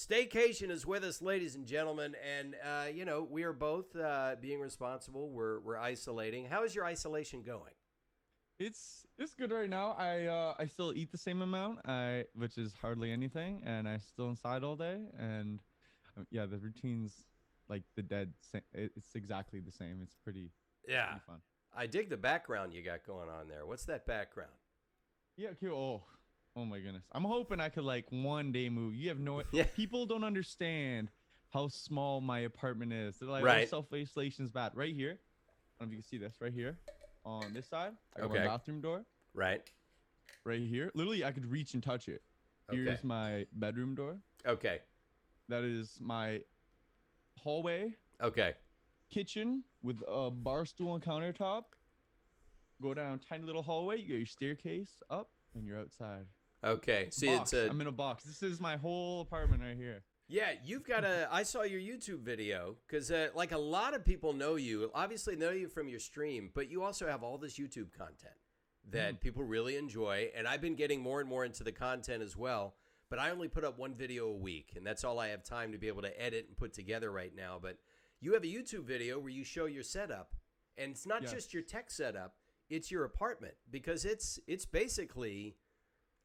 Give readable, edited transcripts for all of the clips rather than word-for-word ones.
Staycation is with us, ladies and gentlemen, and we are both being responsible. We're isolating. How is your isolation going? It's good right now. I still eat the same amount, which is hardly anything, and I still inside all day. And yeah, the routine's like it's exactly the same. It's Yeah, pretty fun. I dig the background you got going on there. What's that background? Yeah, okay. Oh my goodness. I'm hoping I could like one day move. You have no Yeah, people don't understand how small my apartment is. They're like, oh, right. self-isolation's bad. Right here. I don't know if you can see this right here. On this side, I got my Okay, bathroom door. right. Right here. Literally, I could reach and touch it. Okay, Here's my bedroom door. okay, That is my hallway, okay. kitchen with a bar stool and countertop. Go down tiny little hallway. You get your staircase up, and you're outside. Okay, see, Box. I'm in a box. This is my whole apartment right here. yeah, you've got I saw your YouTube video because, like, a lot of people know you, obviously know you from your stream, but you also have all this YouTube content that people really enjoy. And I've been getting more and more into the content as well. But I only put up one video a week, and that's all I have time to be able to edit and put together right now. But you have a YouTube video where you show your setup, and it's not just your Yes. tech setup, it's your apartment because it's basically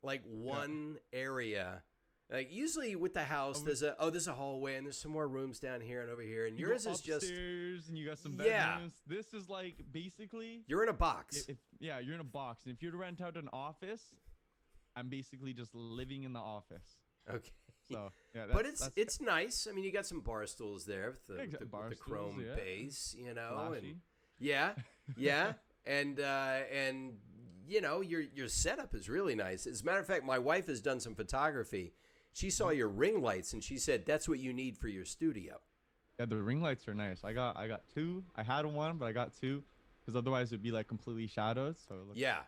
like Yeah. one area. Like usually with the house, Um, there's a hallway and there's some more rooms down here and over here, and You go yours is just upstairs and you got some yeah. bedrooms. This is like basically, You're in a box. yeah, you're in a box. And if you were to rent out an office, I'm basically just living in the office. Okay, So yeah, but that's it's nice. I mean, you got some bar stools there with the, Exact- with bar the stools, chrome yeah. base, and flashy. yeah, yeah, and your setup is really nice. As a matter of fact, my wife has done some photography. She saw your ring lights and she said that's what you need for your studio. Yeah, the ring lights are nice. I got two. I had one, but I got two because otherwise it'd be like completely shadowed. So it looks Yeah.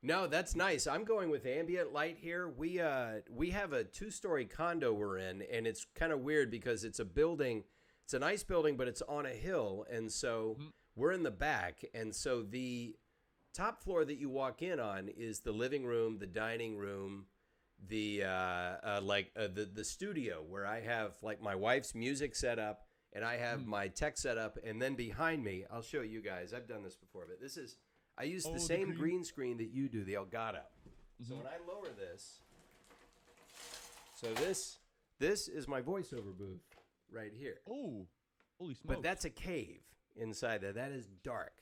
No, that's nice. I'm going with ambient light here. We have a 2-story condo we're in, and it's kind of weird because it's a building. It's a nice building, but it's on a hill, and so we're in the back, and so the top floor that you walk in on is the living room, the dining room, the studio where I have like my wife's music set up, and I have my tech set up, and then behind me, I'll show you guys. I've done this before, but I use the the same green screen that you do, the Elgato. So when I lower this, so this is my voiceover booth right here. Oh, holy smokes! But that's a cave inside there. That is dark.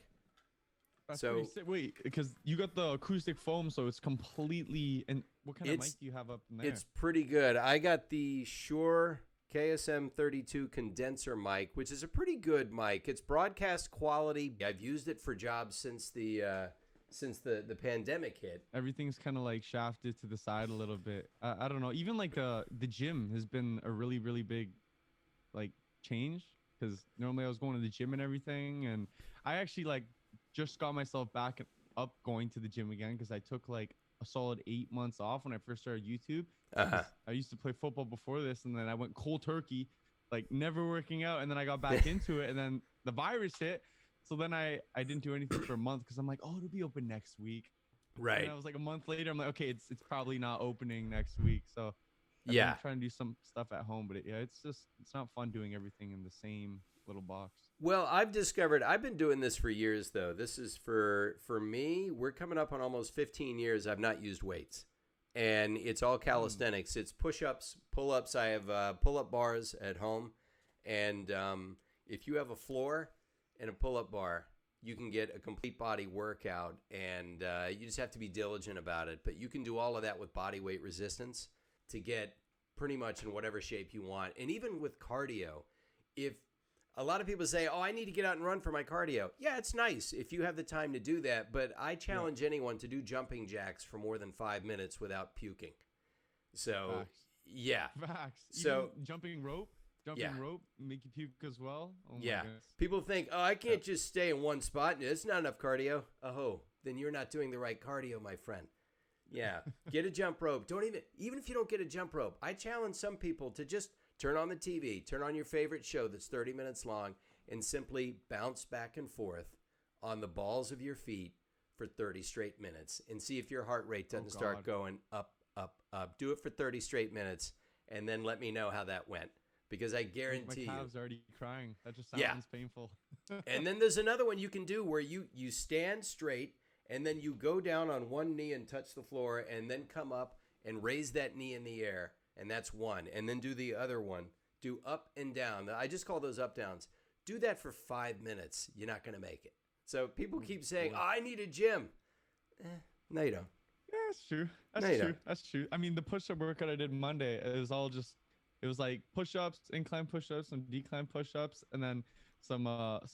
That's so pretty sick. Wait, because you got the acoustic foam, so it's completely. And what kind of It's- mic do you have up in there? It's pretty good. I got the Shure KSM32 condenser mic, which is a pretty good mic. It's broadcast quality. I've used it for jobs since the pandemic hit. Everything's kind of like shafted to the side a little bit. I don't know. Even like the gym has been a really really big like change because normally I was going to the gym and everything, and I actually like just got myself back up going to the gym again because I took like a solid 8 months off when I first started YouTube. Uh-huh. I used to play football before this, and then I went cold turkey, like never working out, and then I got back into it, and then the virus hit. So then I didn't do anything for a month because I'm like, oh, it'll be open next week. Right. And I was like a month later, I'm like, okay, it's probably not opening next week. So I've Yeah. been trying to do some stuff at home, but it's not fun doing everything in the same little box. Well, I've been doing this for years, though. This is for me. We're coming up on almost 15 years. I've not used weights, and it's all calisthenics. It's push-ups, pull-ups. I have pull-up bars at home, and if you have a floor and a pull-up bar, you can get a complete body workout, and you just have to be diligent about it. But you can do all of that with body weight resistance to get pretty much in whatever shape you want. And even with cardio, if a lot of people say, oh, I need to get out and run for my cardio. Yeah, it's nice if you have the time to do that, but I challenge anyone to do jumping jacks for more than 5 minutes without puking. So, Facts. yeah. Facts. So- Even jumping rope make you puke as well. Oh my Yeah. goodness. People think, oh, I can't just stay in one spot. It's not enough cardio. Oh, then you're not doing the right cardio, my friend. Yeah. Get a jump rope. Even if you don't get a jump rope, I challenge some people to just turn on the TV, turn on your favorite show that's 30 minutes long, and simply bounce back and forth on the balls of your feet for 30 straight minutes and see if your heart rate doesn't start going up, up, up. Do it for 30 straight minutes, and then let me know how that went, because I guarantee My you. calves are already crying. That just sounds Yeah. painful. And then there's another one you can do where you stand straight and then you go down on one knee and touch the floor and then come up and raise that knee in the air, and that's one. And then do the other one. Do up and down. I just call those up downs. Do that for 5 minutes. You're not going to make it. So people keep saying, "Oh, I need a gym." No, you don't. Yeah, that's true. That's No, you true. don't. That's true. I mean, the push-up workout I did Monday, it was like push-ups, incline push-ups, some decline push-ups, and then some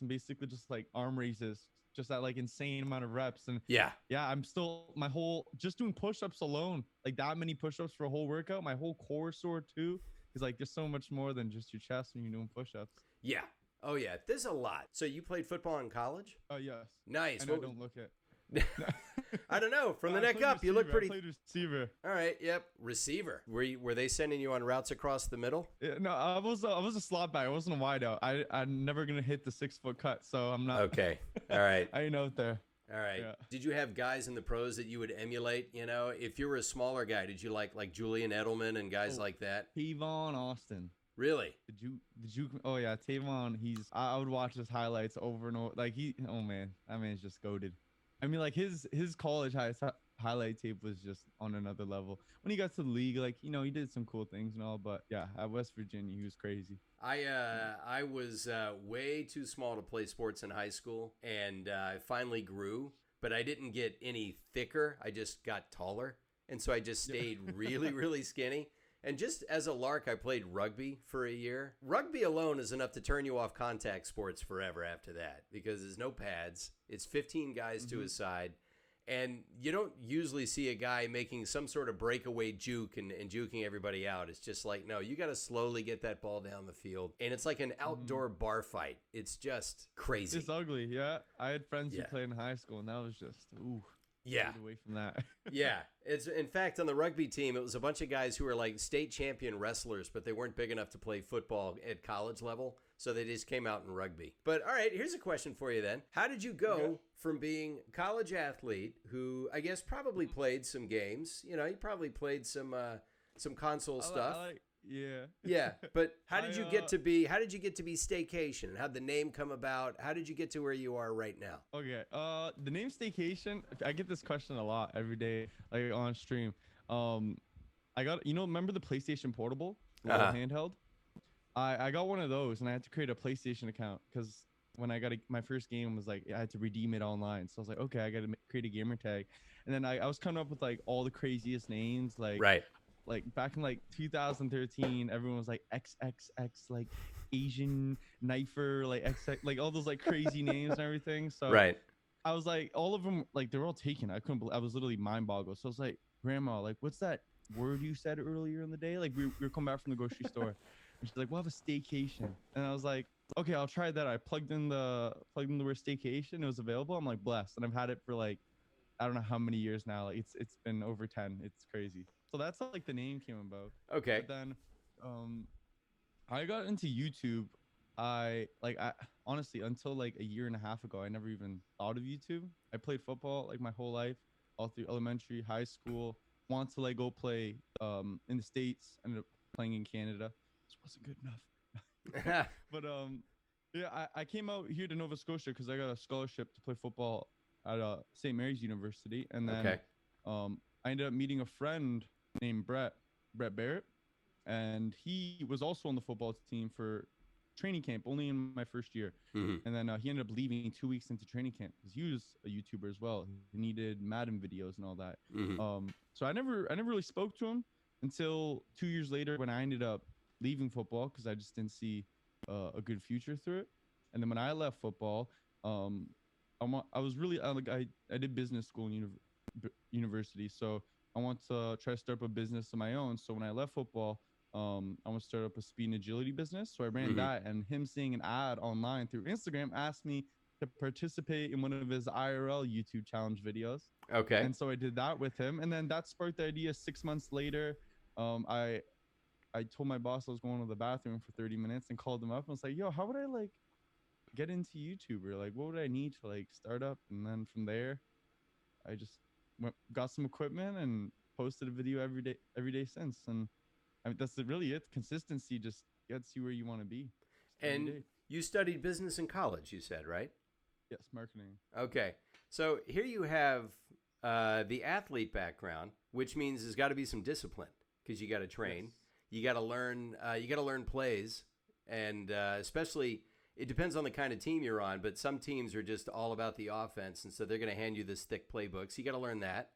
basically just like arm raises, just that like insane amount of reps. And Yeah. yeah, I'm still just doing push-ups alone, like that many push-ups for a whole workout. My whole core sore too. Because like there's so much more than just your chest when you're doing push-ups. Yeah. Oh, yeah. There's a lot. So you played football in college? Oh yes. Nice. And I don't look it. I don't know. From the I neck played up, you look receiver. pretty. I played receiver. All right. Yep. Receiver. Were they sending you on routes across the middle? Yeah, no, I was a slot back. I wasn't a wideout. I'm never gonna hit the 6-foot cut, so I'm not. Okay. All right. I ain't out there. All right. Yeah. Did you have guys in the pros that you would emulate? You know, if you were a smaller guy, did you like Julian Edelman and guys like that? Tavon Austin. Really? Did you? Oh yeah, Tavon. I would watch his highlights over and over. Like oh man, that man's just goated. I mean, like his college highlight tape was just on another level. When he got to the league, like he did some cool things and all, but yeah, at West Virginia, he was crazy. I was way too small to play sports in high school, and I finally grew, but I didn't get any thicker. I just got taller, and so I just stayed really, really skinny. And just as a lark, I played rugby for a year. Rugby alone is enough to turn you off contact sports forever after that, because there's no pads. It's 15 guys to a side. And you don't usually see a guy making some sort of breakaway juke and juking everybody out. It's just like, no, you got to slowly get that ball down the field. And it's like an outdoor bar fight. It's just crazy. It's ugly, yeah. I had friends who played in high school, and that was just, ooh. Yeah. Away from that. Yeah. It's in fact on the rugby team, it was a bunch of guys who were like state champion wrestlers, but they weren't big enough to play football at college level, so they just came out in rugby. But all right, here's a question for you then. How did you go from being a college athlete who I guess probably played some games, you probably played some console stuff. Yeah. Yeah, but how did you get to be Staycation? How'd the name come about? How did you get to where you are right now? Okay. The name Staycation, I get this question a lot every day, like on stream. I got, remember the PlayStation Portable, the little handheld? I got one of those, and I had to create a PlayStation account because when I got my first game was like I had to redeem it online. So I was like, okay, I got to create a gamer tag, and then I was coming up with like all the craziest names, like right. Like back in like 2013, everyone was like XXX, like Asian knifer, like XX, like all those like crazy names and everything. So right. I was like, all of them, like they're all taken. I couldn't believe, I was literally mind boggled. So I was like, Grandma, like, what's that word you said earlier in the day? Like we were coming back from the grocery store, and she's like, we'll have a staycation. And I was like, okay, I'll try that. I plugged in the word staycation. It was available. I'm like blessed, and I've had it for like I don't know how many years now. Like it's been over 10. It's crazy. So that's how like the name came about. Okay. But then I got into YouTube. I honestly until like a year and a half ago, I never even thought of YouTube. I played football like my whole life, all through elementary, high school. Want to like go play in the States, ended up playing in Canada. This wasn't good enough. But yeah, I came out here to Nova Scotia because I got a scholarship to play football at St. Mary's University, and then I ended up meeting a friend named Brett Barrett, and he was also on the football team for training camp only in my first year. And then he ended up leaving 2 weeks into training camp because he was a YouTuber as well. He needed Madden videos and all that. So I never really spoke to him until 2 years later when I ended up leaving football because I just didn't see a good future through it. And then when I left football, I was really I did business school in university, so I want to try to start up a business of my own. So when I left football, I want to start up a speed and agility business. So I ran that, and him seeing an ad online through Instagram asked me to participate in one of his IRL YouTube challenge videos. Okay. And so I did that with him, and then that sparked the idea. 6 months later, I told my boss I was going to the bathroom for 30 minutes and called him up and was like, yo, how would I like get into YouTube, or like what would I need to like start up? And then from there I just got some equipment and posted a video every day since, and I mean, really it. Consistency just gets you where you want to be every And day. you studied business in college, you said, right? Yes, marketing. Okay. So here you have the athlete background, which means there's got to be some discipline because you got to train. Yes. You got to learn. You got to learn plays, and especially it depends on the kind of team you're on. But some teams are just all about the offense, and so they're going to hand you this thick playbook. So you got to learn that.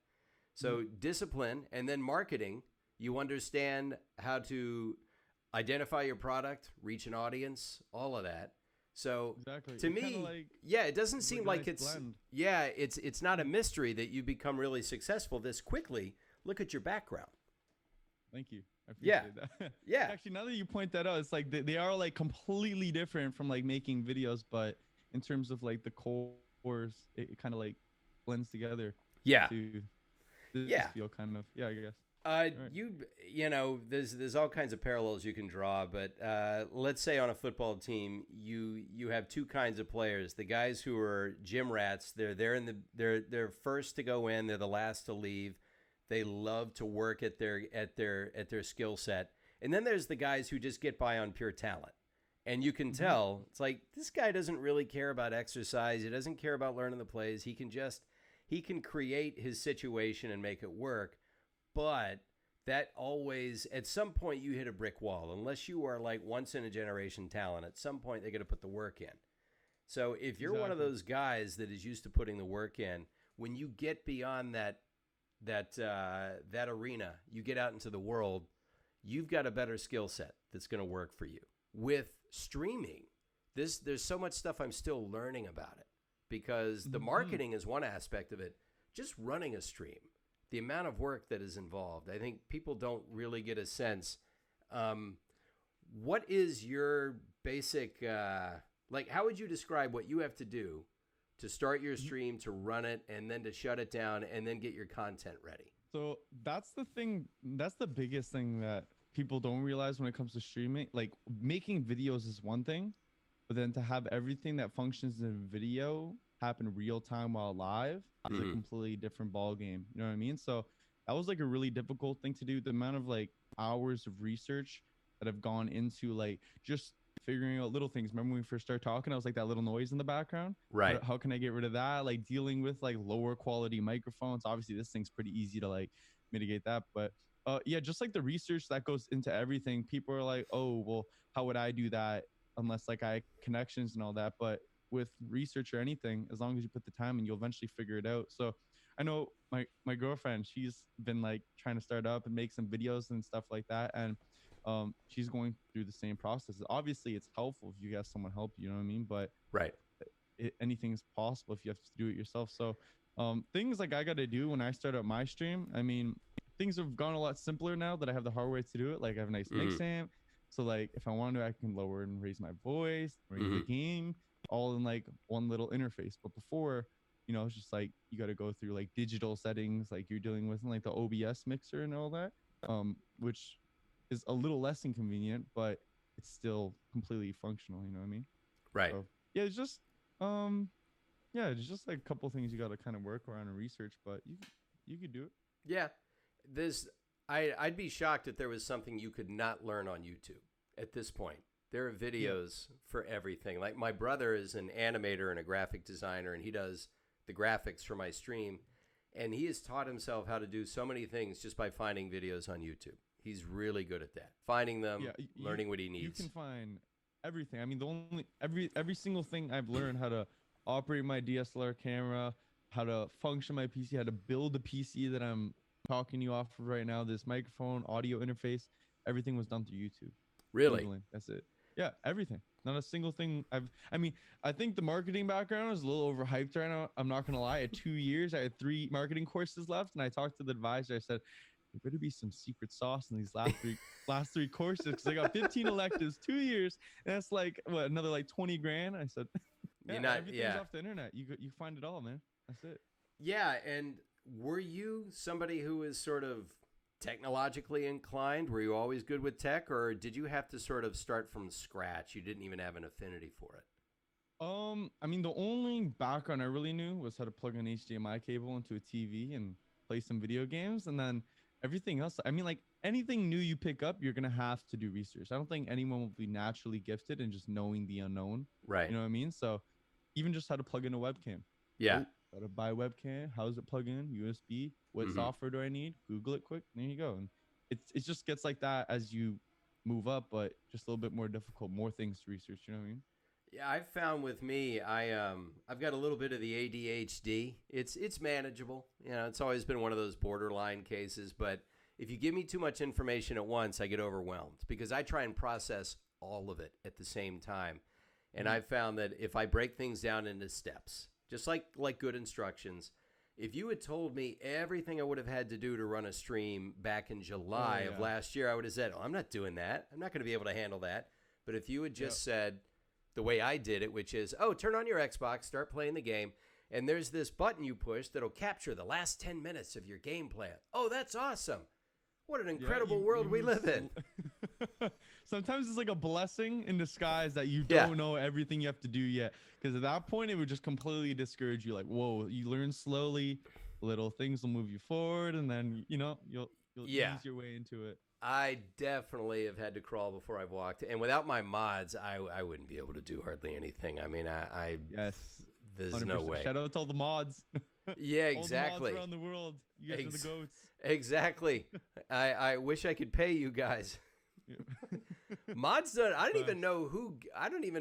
So discipline, and then marketing. You understand how to identify your product, reach an audience, all of that. So Exactly. to me, yeah, it doesn't seem like it's blend. yeah, it's not a mystery that you become really successful this quickly. Look at your background. Thank you. I Yeah. appreciate that. Yeah. Actually, now that you point that out, it's like they are like completely different from like making videos, but in terms of like the cores, it kind of like blends together Yeah. to this Yeah. feel kind of. Yeah, I guess. Right. You know, there's all kinds of parallels you can draw, but let's say on a football team, you have two kinds of players: the guys who are gym rats. They're first to go in, they're the last to leave. They love to work at their skill set, and then there's the guys who just get by on pure talent. And you can tell it's like this guy doesn't really care about exercise. He doesn't care about learning the plays. He can create his situation and make it work. But that always, at some point, you hit a brick wall. Unless you are like once in a generation talent, at some point, they're going to put the work in. So if you're one of those guys that is used to putting the work in, when you get beyond that arena, you get out into the world, you've got a better skill set that's going to work for you. With streaming, there's so much stuff I'm still learning about it because the marketing is one aspect of it. Just running a stream. The amount of work that is involved, I think people don't really get a sense. What is your basic, how would you describe what you have to do to start your stream, to run it, and then to shut it down, and then get your content ready? So that's the thing. That's the biggest thing that people don't realize when it comes to streaming. Like making videos is one thing, but then to have everything that functions in video happen real time while live is a completely different ball game. You know what I mean? So that was like a really difficult thing to do. The amount of like hours of research that have gone into like just figuring out little things. Remember when we first started talking, I was like that little noise in the background. Right. How can I get rid of that? Like dealing with like lower quality microphones. Obviously, this thing's pretty easy to like mitigate that, but yeah, just like the research that goes into everything. People are like, oh, well, how would I do that unless like I have connections and all that? But with research or anything, as long as you put the time in, you'll eventually figure it out. So I know my girlfriend, she's been like trying to start up and make some videos and stuff like that, and she's going through the same process. Obviously it's helpful if you have someone help you, know what I mean? But right, anything's possible if you have to do it yourself. So things like I got to do when I start up my stream, I mean, things have gone a lot simpler now that I have the hardware to do it. Like I have a nice mix amp, so like if I want to, I can lower and raise my voice, raise the game, all in like one little interface. But before, you know, it's just like you got to go through like digital settings, like you're dealing with like the OBS mixer and all that, which is a little less inconvenient, but it's still completely functional. You know what I mean? Right. So, yeah, it's just yeah, it's just like a couple things you got to kind of work around and research, but you could do it. Yeah, I'd be shocked if there was something you could not learn on YouTube at this point. There are videos for everything. Like my brother is an animator and a graphic designer, and he does the graphics for my stream. And he has taught himself how to do so many things just by finding videos on YouTube. He's really good at that. Finding them, learning what he needs. You can find everything. I mean, the only every single thing I've learned how to operate my DSLR camera, how to function my PC, how to build the PC that I'm talking to you off of right now, this microphone, audio interface, everything was done through YouTube. Really? Googling, that's it. Yeah, everything. Not a single thing. I mean, I think the marketing background is a little overhyped right now. I'm not gonna lie. At 2 years, I had 3 marketing courses left, and I talked to the advisor. I said, there better be some secret sauce in these last three courses because I got 15 electives, 2 years, and that's like what, another like 20 grand. I said, everything's off the internet. You find it all, man. That's it. Yeah, and were you somebody who is sort of technologically inclined? Were you always good with tech, or did you have to sort of start from scratch? You didn't even have an affinity for it. I mean, the only background I really knew was how to plug an HDMI cable into a TV and play some video games, and then everything else. I mean, like anything new you pick up, you're gonna have to do research. I don't think anyone will be naturally gifted in just knowing the unknown. Right. You know what I mean? So even just how to plug in a webcam. Yeah. Oh, gotta buy a webcam. How does it plug in? USB. What Hmm. software do I need? Google it quick. There you go. And it just gets like that as you move up, but just a little bit more difficult, more things to research. You know what I mean? Yeah, I've found with me, I've got a little bit of the ADHD. It's manageable. You know, it's always been one of those borderline cases, but if you give me too much information at once, I get overwhelmed because I try and process all of it at the same time. And I've found that if I break things down into steps, just like good instructions, if you had told me everything I would have had to do to run a stream back in July of last year, I would have said, "Oh, I'm not doing that. I'm not going to be able to handle that." But if you had just said the way I did it, which is, "Oh, turn on your Xbox, start playing the game, and there's this button you push that'll capture the last 10 minutes of your game plan." Oh, that's awesome. What an incredible world we live in. Sometimes it's like a blessing in disguise that you don't know everything you have to do yet. Because at that point, it would just completely discourage you. Like, whoa, you learn slowly, little things will move you forward, and then you'll ease your way into it. I definitely have had to crawl before I've walked, and without my mods, I wouldn't be able to do hardly anything. I mean, there's 100%. no way. Shout out to all the mods. Yeah, exactly. All the mods around the world. You guys are the goats. Exactly. I wish I could pay you guys. Mods don't. I don't even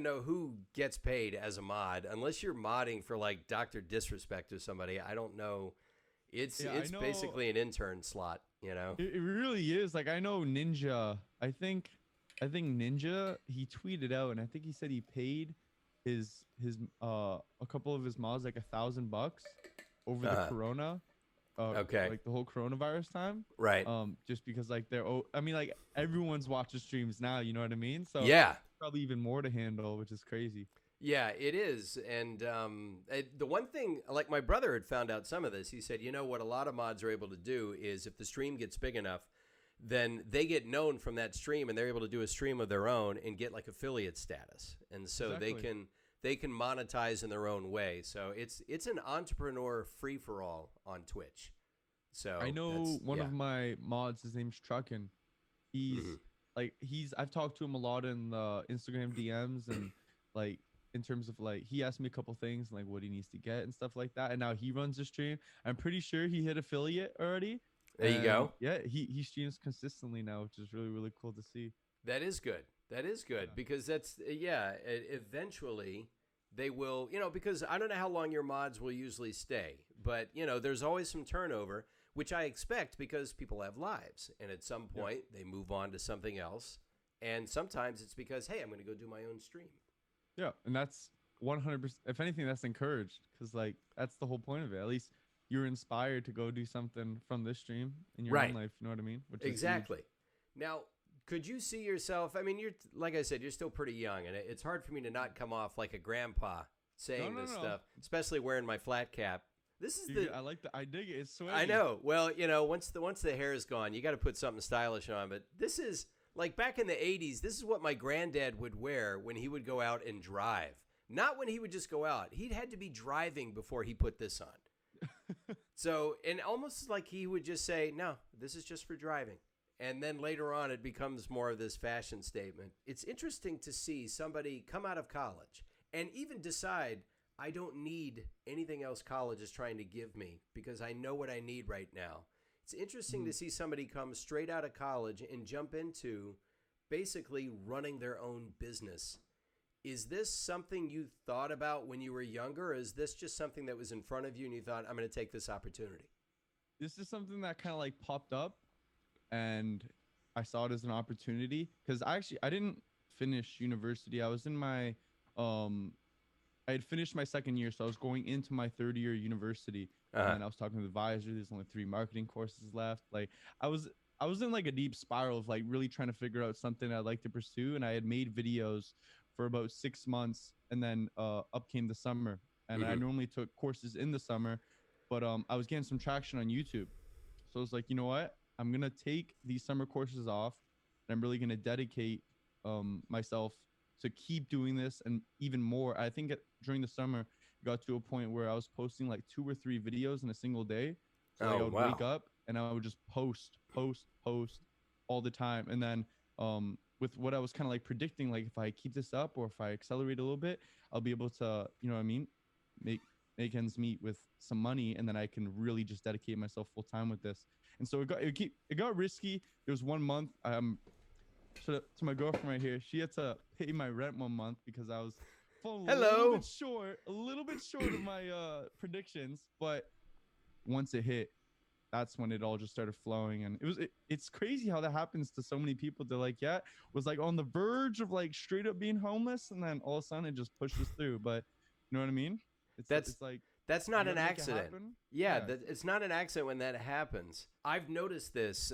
know who gets paid as a mod unless you're modding for like Dr. Disrespect or somebody. I don't know. It's basically an intern slot, you know. It really is. Like I know Ninja. I think Ninja. He tweeted out, and I think he said he paid his a couple of his mods like $1,000 over the corona. Like the whole coronavirus time, right? Just because like I mean, like everyone's watching streams now, you know what I mean? So probably even more to handle, which is crazy. Yeah, it is. And the one thing, like my brother had found out some of this. He said, you know what a lot of mods are able to do is if the stream gets big enough, then they get known from that stream, and they're able to do a stream of their own and get like affiliate status, and so they can monetize in their own way. So it's an entrepreneur free for all on Twitch. So I know one of my mods, his name's Truckin. He's I've talked to him a lot in the Instagram DMs, and like in terms of like he asked me a couple things like what he needs to get and stuff like that. And now he runs a stream. I'm pretty sure he hit affiliate already. There you go. Yeah, he streams consistently now, which is really, really cool to see. That is good. That is good because that's eventually they will, because I don't know how long your mods will usually stay, but there's always some turnover, which I expect because people have lives, and at some point they move on to something else, and sometimes it's because, hey, I'm going to go do my own stream. Yeah, and that's 100%. If anything, that's encouraged because like that's the whole point of it. At least you're inspired to go do something from this stream in your own life. You know what I mean? Which exactly. Now, could you see yourself? I mean, you're like I said, you're still pretty young, and it's hard for me to not come off like a grandpa saying this stuff, especially wearing my flat cap. This is I dig it. It's sweaty. I know. Well, once the hair is gone, you got to put something stylish on. But this is like back in the 80s. This is what my granddad would wear when he would go out and drive. Not when he would just go out. He'd had to be driving before he put this on. So, and almost like he would just say, no, this is just for driving. And then later on, it becomes more of this fashion statement. It's interesting to see somebody come out of college and even decide, I don't need anything else college is trying to give me because I know what I need right now. It's interesting to see somebody come straight out of college and jump into basically running their own business. Is this something you thought about when you were younger, or is this just something that was in front of you and you thought, I'm going to take this opportunity? This is something that kind of like popped up, and I saw it as an opportunity because I didn't finish university. I was in my I had finished my second year, so I was going into my third year university, and I was talking to the advisor. There's only 3 marketing courses left. Like I was in like a deep spiral of like really trying to figure out something I'd like to pursue, and I had made videos for about 6 months, and then up came the summer, and I normally took courses in the summer, but I was getting some traction on YouTube, so I was like, you know what, I'm gonna take these summer courses off, and I'm really gonna dedicate myself to keep doing this and even more. I think during the summer it got to a point where I was posting like 2 or 3 videos in a single day. So I would wake up and I would just post all the time. And then with what I was kind of like predicting, like if I keep this up or if I accelerate a little bit, I'll be able to, you know what I mean, make ends meet with some money, and then I can really just dedicate myself full time with this. And so it got risky. There was 1 month. To my girlfriend right here, she had to pay my rent 1 month because I was falling a little bit short of my predictions. But once it hit, that's when it all just started flowing. And it's crazy how that happens to so many people. They're like, yeah, was like on the verge of like straight up being homeless, and then all of a sudden it just pushes through. But you know what I mean? It's like that's not an accident. Yeah. It's not an accident when that happens. I've noticed this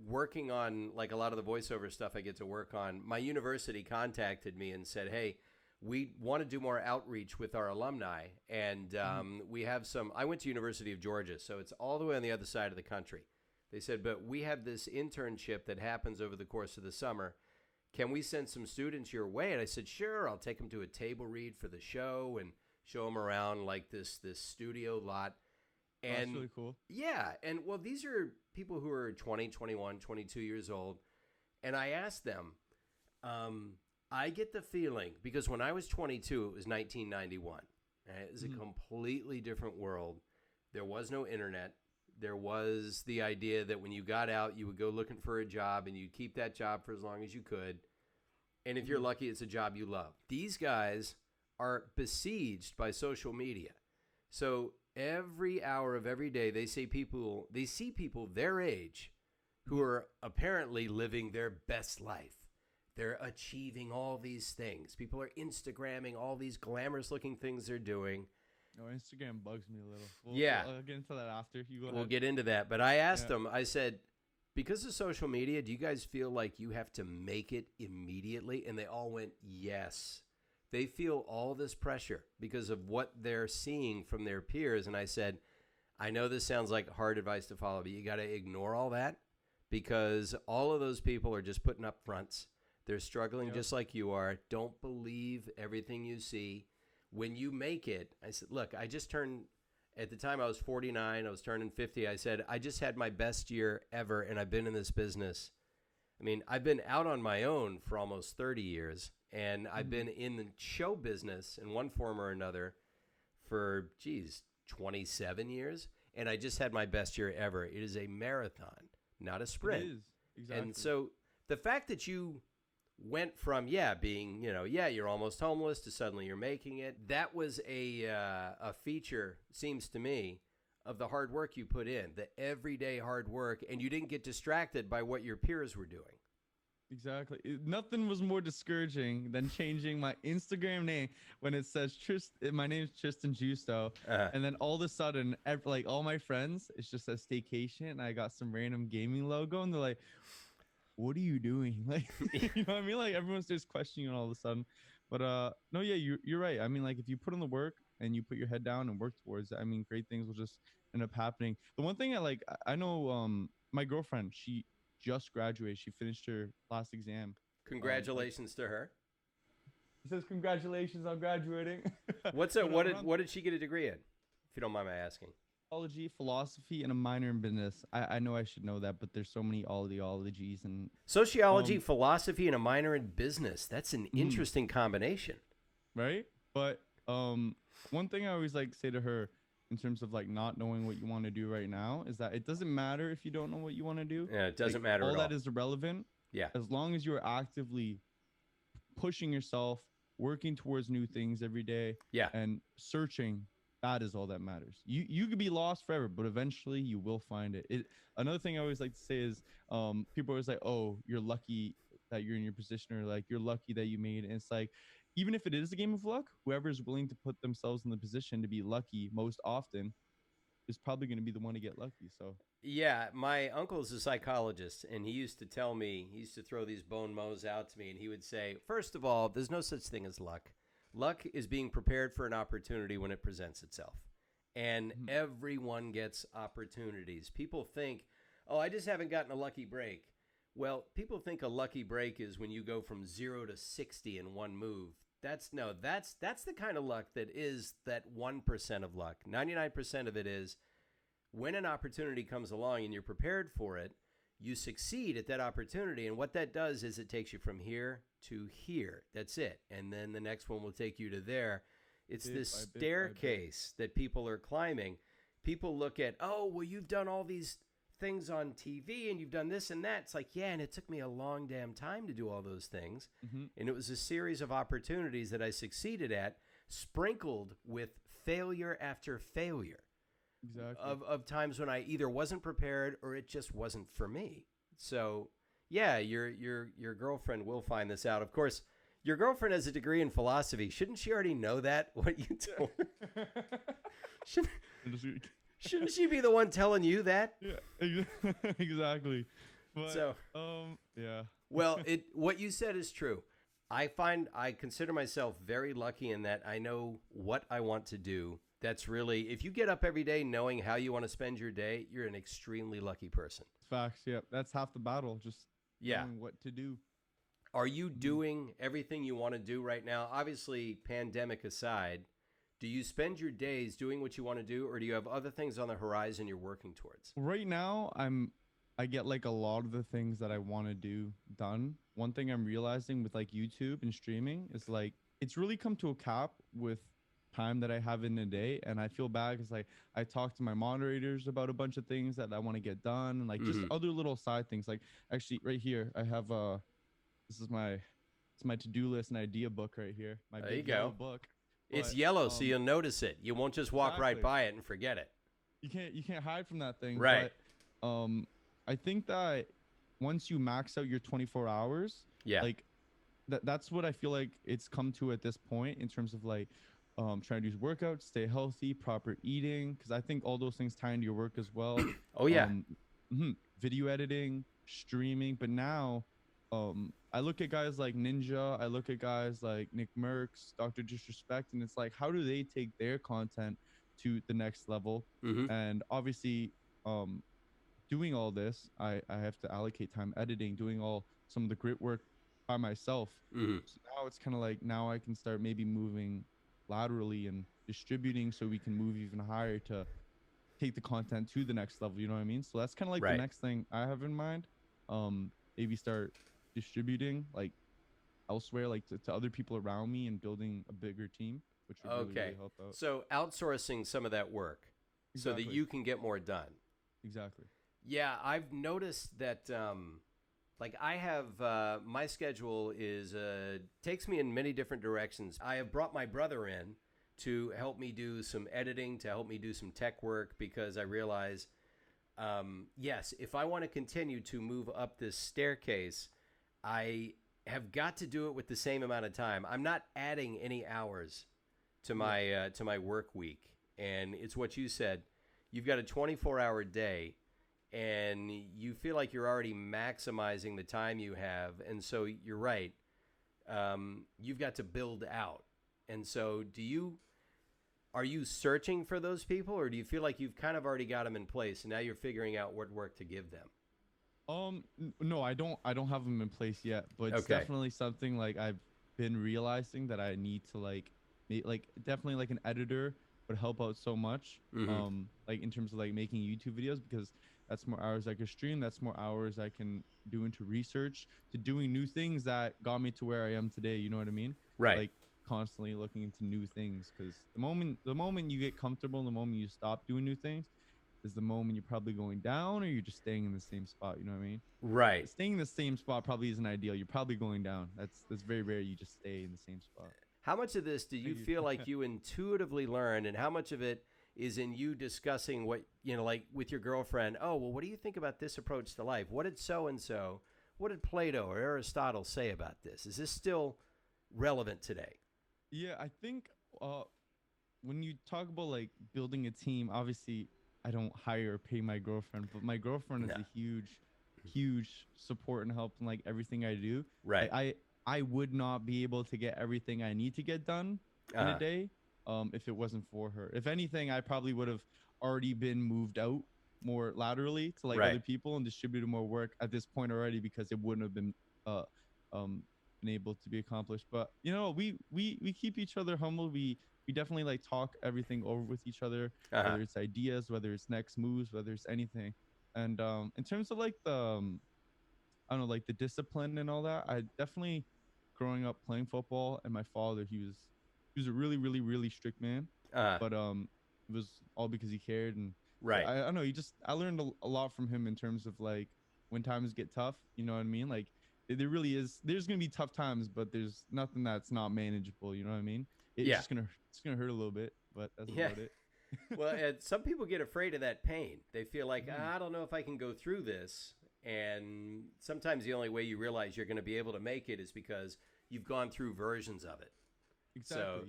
working on like a lot of the voiceover stuff I get to work on. My university contacted me and said, hey, we want to do more outreach with our alumni. And we have some, I went to University of Georgia, so it's all the way on the other side of the country. They said, but we have this internship that happens over the course of the summer. Can we send some students your way? And I said, sure, I'll take them to a table read for the show and show them around like this studio lot. And that's really cool. Yeah. And well, these are people who are 20, 21, 22 years old. And I asked them, I get the feeling, because when I was 22, it was 1991. It was a completely different world. There was no internet. There was the idea that when you got out, you would go looking for a job and you'd keep that job for as long as you could. And if you're lucky, it's a job you love. These guys are besieged by social media. So every hour of every day, they see people their age who are apparently living their best life. They're achieving all these things. People are Instagramming all these glamorous looking things they're doing. Oh, Instagram bugs me a little. I'll get into that after. We'll get into that. But I asked them, I said, because of social media, do you guys feel like you have to make it immediately? And they all went, yes. They feel all this pressure because of what they're seeing from their peers. And I said, I know this sounds like hard advice to follow, but you got to ignore all that, because all of those people are just putting up fronts. They're struggling just like you are. Don't believe everything you see. When you make it, I said, look, I just turned, at the time I was 49, I was turning 50. I said, I just had my best year ever, and I've been in this business. I mean, I've been out on my own for almost 30 years, and I've been in the show business in one form or another for, 27 years, and I just had my best year ever. It is a marathon, not a sprint. It is, exactly. And so the fact that you went from, being, you're almost homeless to suddenly you're making it, that was a feature, seems to me, of the hard work you put in, the everyday hard work, and you didn't get distracted by what your peers were doing. Exactly. Nothing was more discouraging than changing my Instagram name when it says my name's Tristan Justo, and then all of a sudden, like all my friends, it's just a Staycation, and I got some random gaming logo, and they're like, what are you doing? Like, you know what I mean? Like everyone's just questioning all of a sudden. But no, yeah, you're right. I mean, like if you put in the work and you put your head down and work towards it, I mean, great things will just end up happening. The one thing I know, my girlfriend, she just graduated. She finished her last exam. Congratulations to her. It says congratulations on graduating. What did she get a degree in, if you don't mind my asking? Psychology, philosophy, and a minor in business. I know I should know that, but there's so many ologies and sociology, philosophy, and a minor in business. That's an interesting combination, right? But one thing I always like say to her in terms of like not knowing what you want to do right now is that it doesn't matter if you don't know what you want to do. Yeah, it doesn't matter at all. All that is irrelevant. Yeah, as long as you're actively pushing yourself, working towards new things every day. Yeah, and searching. That is all that matters. You could be lost forever, but eventually you will find it. Another thing I always like to say is people always like, oh, you're lucky that you're in your position, or like you're lucky that you made it. And it's like, even if it is a game of luck, whoever is willing to put themselves in the position to be lucky most often is probably going to be the one to get lucky. So yeah, my uncle is a psychologist, and he used to tell me, he used to throw these bon mots out to me, and he would say, first of all, there's no such thing as luck. Luck is being prepared for an opportunity when it presents itself. And everyone gets opportunities. People think, oh, I just haven't gotten a lucky break. Well, people think a lucky break is when you go from 0 to 60 in one move. That's the kind of luck that is that 1% of luck. 99% of it is when an opportunity comes along and you're prepared for it, you succeed at that opportunity. And what that does is it takes you from here to here. That's it. And then the next one will take you to there. It's this staircase that people are climbing. People look at, oh, well, you've done all these things on TV and you've done this and that. It's like, yeah, and it took me a long damn time to do all those things. And it was a series of opportunities that I succeeded at, sprinkled with failure after failure. Exactly. Of times when I either wasn't prepared or it just wasn't for me. So, yeah, your girlfriend will find this out. Of course, your girlfriend has a degree in philosophy. Shouldn't she already know that, what you told her? Shouldn't she be the one telling you that? Yeah, exactly. But, so, yeah. Well, what you said is true. I consider myself very lucky in that I know what I want to do. That's really, if you get up every day knowing how you want to spend your day, you're an extremely lucky person. Facts, yeah. That's half the battle, just knowing what to do. Are you doing everything you want to do right now? Obviously, pandemic aside, do you spend your days doing what you want to do, or do you have other things on the horizon you're working towards? Right now, I get like a lot of the things that I want to do done. One thing I'm realizing with like YouTube and streaming is like, it's really come to a cap with time that I have in a day, and I feel bad because like I talk to my moderators about a bunch of things that I want to get done, and like just other little side things. Like actually right here I have this is my to-do list and idea book right here. My there big you yellow go. book. It's But, yellow, so you'll notice it. You won't just walk right by it and forget it. You can't hide from that thing. Right. But I think that once you max out your 24 hours, like that's what I feel like it's come to at this point in terms of like trying to do workouts, stay healthy, proper eating, because I think all those things tie into your work as well. Oh yeah. Video editing, streaming, but now I look at guys like Ninja, I look at guys like Nick Merckx, Dr. Disrespect, and it's like, how do they take their content to the next level? And obviously doing all this, I have to allocate time editing, doing some of the grit work by myself. So now it's kind of like, now I can start maybe moving laterally and distributing so we can move even higher to take the content to the next level, you know what I mean? So that's kind of like the next thing I have in mind. Maybe start distributing like elsewhere, like to other people around me, and building a bigger team, which would really help out. So outsourcing some of that work so that you can get more done. Exactly. Yeah, I've noticed that like I have my schedule is takes me in many different directions. I have brought my brother in to help me do some editing, to help me do some tech work, because I realize yes, if I want to continue to move up this staircase, I have got to do it with the same amount of time. I'm not adding any hours to my work week. And it's what you said. You've got a 24-hour day, and you feel like you're already maximizing the time you have. And so you're right. You've got to build out. And so are you searching for those people, or do you feel like you've kind of already got them in place and now you're figuring out what work to give them? No, I don't have them in place yet, but it's definitely something like I've been realizing that I need to like definitely like an editor would help out so much. Like in terms of like making YouTube videos, because that's more hours I can stream, that's more hours I can do into research, to doing new things that got me to where I am today, you know what I mean? Right. Like constantly looking into new things, because the moment you get comfortable, the moment you stop doing new things is the moment you're probably going down, or you're just staying in the same spot, you know what I mean? Right. Staying in the same spot probably isn't ideal. You're probably going down. That's very rare you just stay in the same spot. How much of this do you feel like you intuitively learned, and how much of it is in you discussing what, like with your girlfriend? Oh, well, what do you think about this approach to life? What did so-and-so, what did Plato or Aristotle say about this? Is this still relevant today? Yeah, I think when you talk about like building a team, obviously I don't hire or pay my girlfriend, but my girlfriend is a huge support and help in like everything I do. Right. I would not be able to get everything I need to get done in a day if it wasn't for her. If anything, I probably would have already been moved out more laterally to like other people and distributed more work at this point already, because it wouldn't have been able to be accomplished. But we keep each other humble. We definitely like talk everything over with each other, whether it's ideas, whether it's next moves, whether it's anything. And in terms of like the I don't know, like the discipline and all that, I definitely growing up playing football, and my father, he was a really really really strict man, Uh, but it was all because he cared. And right. I don't know, he just I learned a lot from him in terms of like when times get tough, you know what I mean? Like there really is, there's gonna be tough times, but there's nothing that's not manageable, you know what I mean? Yeah. It's gonna hurt a little bit, but that's Yeah. about it. Well, and some people get afraid of that pain. They feel like, Mhm. I don't know if I can go through this. And sometimes the only way you realize you're going to be able to make it is because you've gone through versions of it. Exactly. So,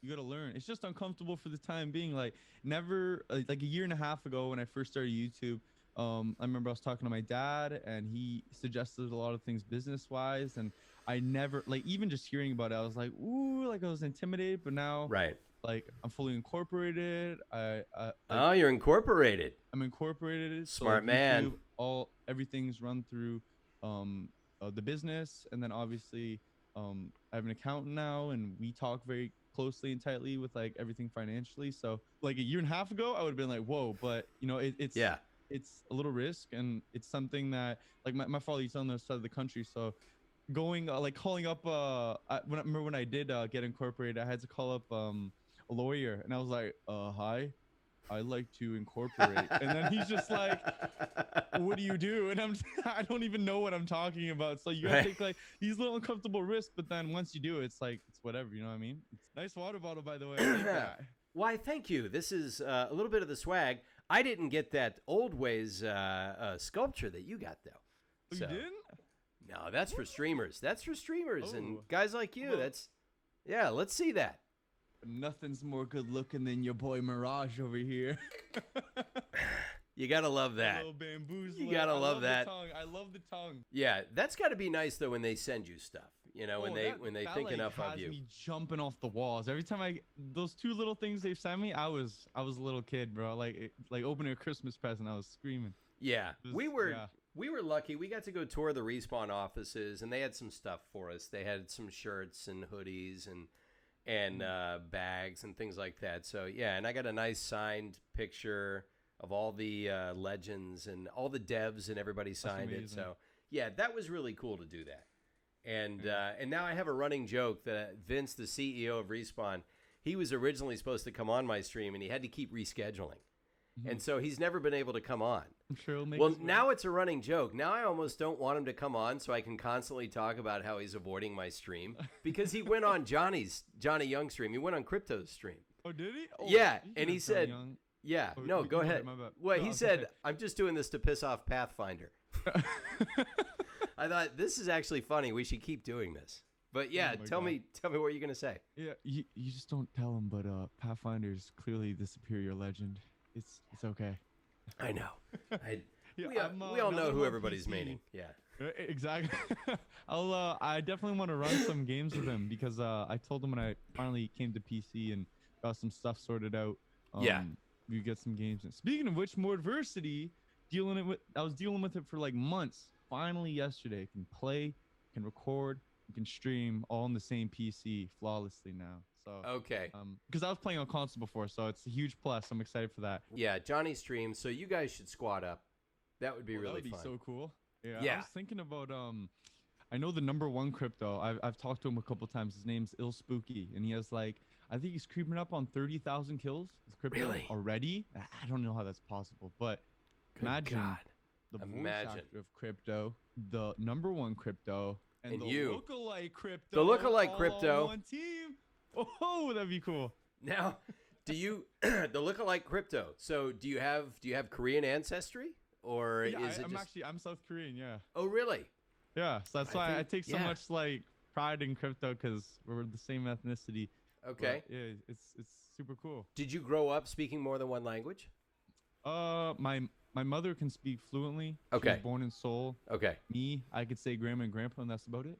You got to learn. It's just uncomfortable for the time being. Like never like a year and a half ago when I first started YouTube, I remember I was talking to my dad and he suggested a lot of things business wise, and I never like even just hearing about it, I was like, ooh, like I was intimidated. But now, right. like I'm fully incorporated. Like Oh, you're incorporated. I'm incorporated. So Smart like man. YouTube, everything's run through the business, and then obviously I have an accountant now, and we talk very closely and tightly with like everything financially. So like a year and a half ago, I would have been like, whoa, but you know, Yeah. it's a little risk, and it's something that like my father, he's on the other side of the country, so going like calling up I remember when I did get incorporated, I had to call up a lawyer, and I was like, hi, I like to incorporate. And then he's just like, what do you do? And I don't even know what I'm talking about. So you gotta Right. take like these little uncomfortable risks, but then once you do it, it's like it's whatever, you know what I mean? It's nice water bottle, by the way. I like that. Why, thank you. This is a little bit of the swag. I didn't get that old ways sculpture that you got, though. Oh, So, you didn't? no, that's for streamers. That's for streamers and Oh. guys like you. Well- Yeah, let's see that. Nothing's more good looking than your boy Mirage over here. You got to love that. Little bamboozler. You gotta I love that. The tongue. I love the tongue. Yeah, that's got to be nice, though, when they send you stuff. You know, when they that, think like, enough of has you. me jumping off the walls every time those two little things they sent me. I was a little kid, bro. Like opening a Christmas present, I was screaming. Yeah, It was- we were yeah. we were lucky. We got to go tour the Respawn offices, and they had some stuff for us. They had some shirts and hoodies and bags and things like that. So yeah, and I got a nice signed picture of all the legends and all the devs, and everybody signed it. amazing. So yeah, that was really cool to do that. And now I have a running joke that Vince, the CEO of Respawn, he was originally supposed to come on my stream, and he had to keep rescheduling. And so he's never been able to come on. I'm sure he'll make Well, his way. now it's a running joke. Now I almost don't want him to come on so I can constantly talk about how he's avoiding my stream, because he went on Johnny Young's stream. He went on Crypto's stream. Oh, did he? Oh, Yeah, you and can he tell said, young. yeah, Oh, no, go my bad, ahead. my bad. Well, No, he it's said, okay. I'm just doing this to piss off Pathfinder. I thought, this is actually funny. We should keep doing this. But yeah, Oh my tell God. me what you're going to say. Yeah, you just don't tell him, but Pathfinder's clearly the superior legend. It's okay. I know. Yeah, we I'm, all now know that who I'm on everybody's PC, meaning. Yeah. Exactly. I definitely want to run some games with him, because I told him when I finally came to PC and got some stuff sorted out. Yeah. We get some games. And speaking of which, more adversity, I was dealing with it for like months. Finally yesterday, I can play, can record, can stream all on the same PC flawlessly now. So Okay. because I was playing on console before, so it's a huge plus. I'm excited for that. Yeah, Johnny streams, so you guys should squad up. That would be That really would be fun. so cool. Yeah. Yeah. I was thinking about I know the number one crypto. I've talked to him a couple times. His name's Ill Spooky, and he has like, I think he's creeping up on 30,000 kills with crypto Really? already. I don't know how that's possible, but Good imagine God. the voice Imagine. actor of crypto, the number one crypto, and the you. lookalike crypto. The lookalike all on crypto. one team. Oh, that'd be cool. Now, do you the lookalike crypto? So do you have Korean ancestry, or Yeah, is it I'm South Korean. Yeah. Oh, really? Yeah. So that's I why I think- take so yeah. much like pride in crypto, because we're the same ethnicity. Okay. But, yeah, it's super cool. Did you grow up speaking more than one language? My mother can speak fluently. She Okay. was born in Seoul. Okay. Me, I could say grandma and grandpa, and that's about it.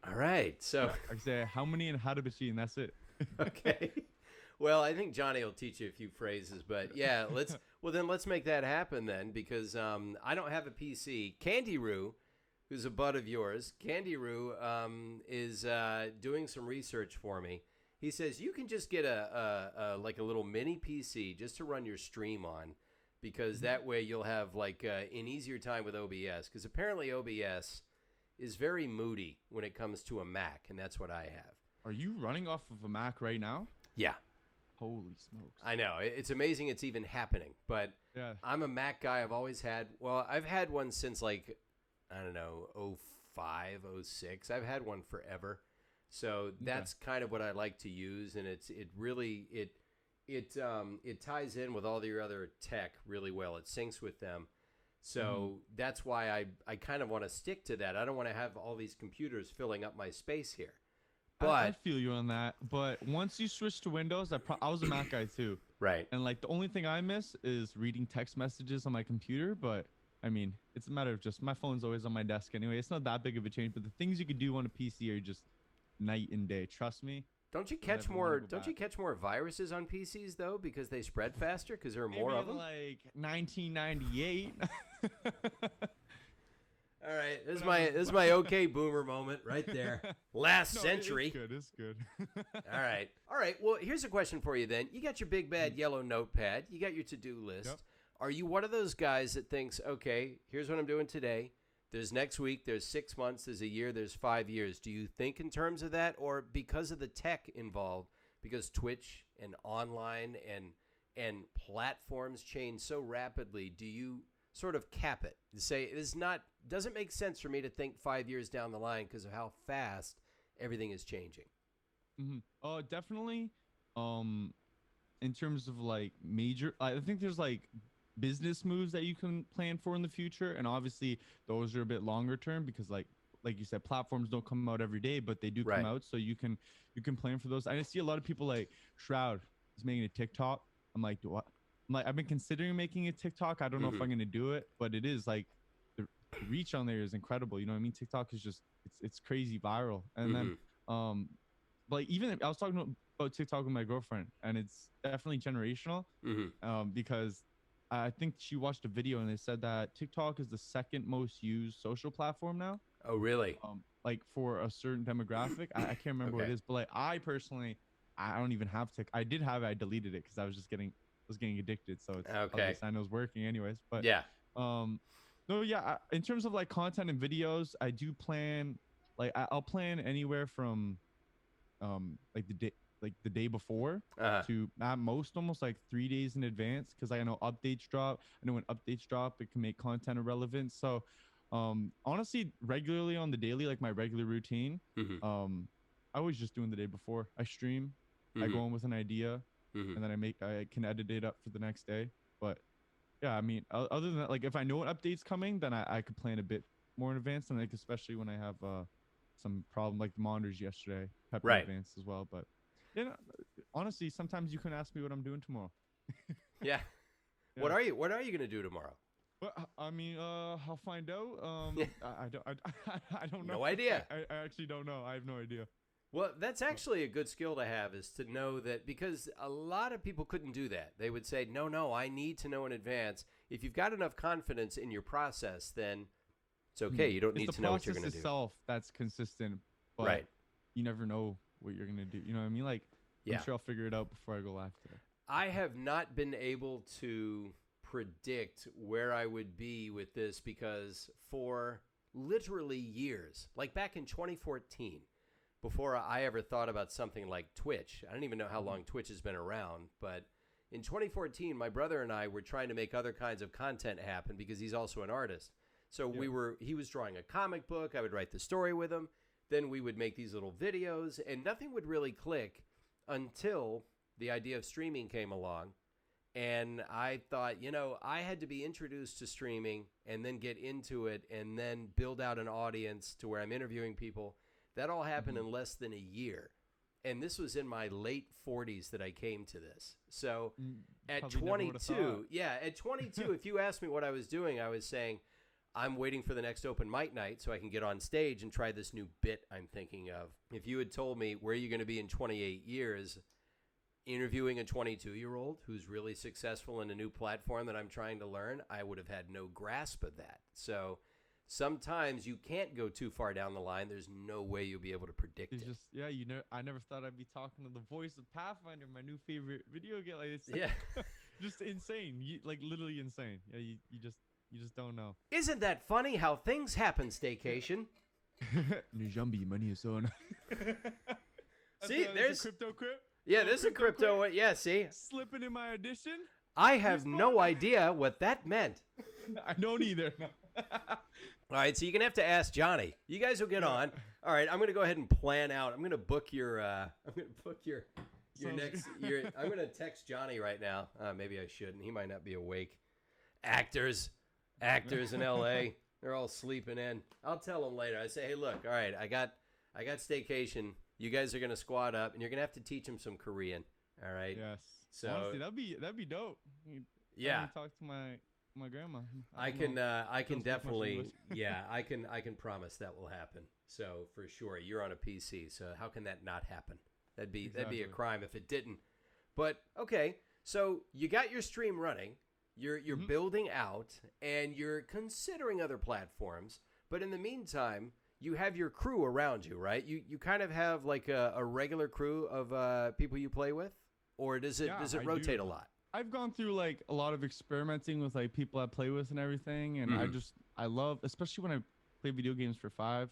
All right. So, I could say how many and how to be, and that's it. okay. Well, I think Johnny will teach you a few phrases, but yeah, let's make that happen then, because I don't have a PC. Candiru, who's a bud of yours, Candiru is doing some research for me. He says you can just get a like a little mini PC just to run your stream on, because that way you'll have like an easier time with OBS, because apparently OBS is very moody when it comes to a Mac, and that's what I have. Are you running off of a Mac right now? Yeah. Holy smokes. I know. It's amazing it's even happening, but Yeah. I'm a Mac guy. I've always had, well, I've had one since like, I don't know, 05, 06. I've had one forever. So that's kind of what I like to use, and it ties in with all the other tech really well. It syncs with them. So that's why I kind of want to stick to that. I don't want to have all these computers filling up my space here. But I feel you on that. But once you switch to Windows, I was a Mac guy too. Right. And like the only thing I miss is reading text messages on my computer. But I mean, it's a matter of just my phone's always on my desk anyway. It's not that big of a change. But the things you could do on a PC are just night and day. Trust me. Don't you catch more viruses on PCs though, because they spread faster because there are more of them? Like 1998. All right, this is my okay boomer moment right there. Last century. It's good. All right. Well, here's a question for you then. You got your big bad yellow notepad. You got your to-do list. Yep. Are you one of those guys that thinks, okay, here's what I'm doing today. There's next week, there's 6 months, there's a year, there's 5 years. Do you think in terms of that, or because of the tech involved, because Twitch and online and platforms change so rapidly, do you sort of cap it? Say doesn't make sense for me to think 5 years down the line because of how fast everything is changing. Definitely. In terms of like major, I think there's like business moves that you can plan for in the future, and obviously those are a bit longer term because like you said, platforms don't come out every day, but they do come out, so you can plan for those. I see a lot of people like Shroud is making a TikTok. I'm like, I've been considering making a TikTok. I don't know if I'm gonna do it, but it is like the reach on there is incredible. You know what I mean? TikTok is just it's crazy viral. And then like even I was talking about TikTok with my girlfriend, and it's definitely generational. Because I think she watched a video and they said that TikTok is the second most used social platform now. Oh, really? Like for a certain demographic. I can't remember what it is, but like I personally, I don't even have TikTok. I did have it. I deleted it because I was just getting addicted. So it's okay. I know it's working anyways. But yeah. In terms of like content and videos, I do plan. Like I'll plan anywhere from, like the day before to at most almost like 3 days in advance, because I know updates drop. I know when updates drop, it can make content irrelevant. So honestly, regularly on the daily, like my regular routine, I always just doing the day before. I stream, I go in with an idea, and then I can edit it up for the next day. But yeah, I mean, other than that, like if I know an update's coming, then I could plan a bit more in advance, and like especially when I have some problem like the monitors yesterday, in advance as well. But you know, honestly, sometimes you can ask me what I'm doing tomorrow. Yeah. What are you gonna do tomorrow? Well, I mean, I'll find out. I don't know. No idea. I actually don't know. I have no idea. Well, that's actually a good skill to have, is to know that, because a lot of people couldn't do that. They would say, no, I need to know in advance. If you've got enough confidence in your process, then it's okay. You don't need to know what you're going to do. It's the process itself that's consistent, but you never know what you're going to do. You know what I mean? Like, I'm sure I'll figure it out before I go live today. I have not been able to predict where I would be with this, because for literally years, like back in 2014, before I ever thought about something like Twitch, I don't even know how long Twitch has been around, but in 2014, my brother and I were trying to make other kinds of content happen, because he's also an artist. So he was drawing a comic book. I would write the story with him. Then we would make these little videos, and nothing would really click until the idea of streaming came along. And I thought, I had to be introduced to streaming and then get into it and then build out an audience to where I'm interviewing people. That all happened in less than a year. And this was in my late 40s that I came to this. So at 22, if you asked me what I was doing, I was saying, I'm waiting for the next open mic night so I can get on stage and try this new bit I'm thinking of. If you had told me, where are you going to be in 28 years, interviewing a 22-year-old who's really successful in a new platform that I'm trying to learn, I would have had no grasp of that. So sometimes you can't go too far down the line. There's no way you'll be able to predict it. I never thought I'd be talking to the voice of Pathfinder, my new favorite video game. Like, just insane. Like literally insane. Yeah, you just don't know. Isn't that funny how things happen, Staycation? Nujumbi money is so. See, there's a crypto crypt. Yeah, there's a crypto. Yeah, see, Slipping in my addition. I have no idea what that meant. I don't either. All right, so you're gonna have to ask Johnny. You guys will get on. All right, I'm gonna go ahead and plan out. I'm gonna book your. I'm gonna book your next. I'm gonna text Johnny right now. Maybe I shouldn't. He might not be awake. Actors in L.A. They're all sleeping in. I'll tell them later. I say, hey, look. All right, I got Staycation. You guys are gonna squad up, and you're gonna have to teach them some Korean. All right. Yes. So honestly, that'd be dope. Yeah. Talk to my grandma. I can definitely. Yeah, I can promise that will happen. So for sure, you're on a PC. So how can that not happen? That'd be a crime if it didn't. But okay, so you got your stream running. You're building out, and you're considering other platforms. But in the meantime, you have your crew around you, right? You kind of have like a regular crew of people you play with, or does it rotate a lot? I've gone through like a lot of experimenting with like people I play with and everything, and I love, especially when I play video games for 5,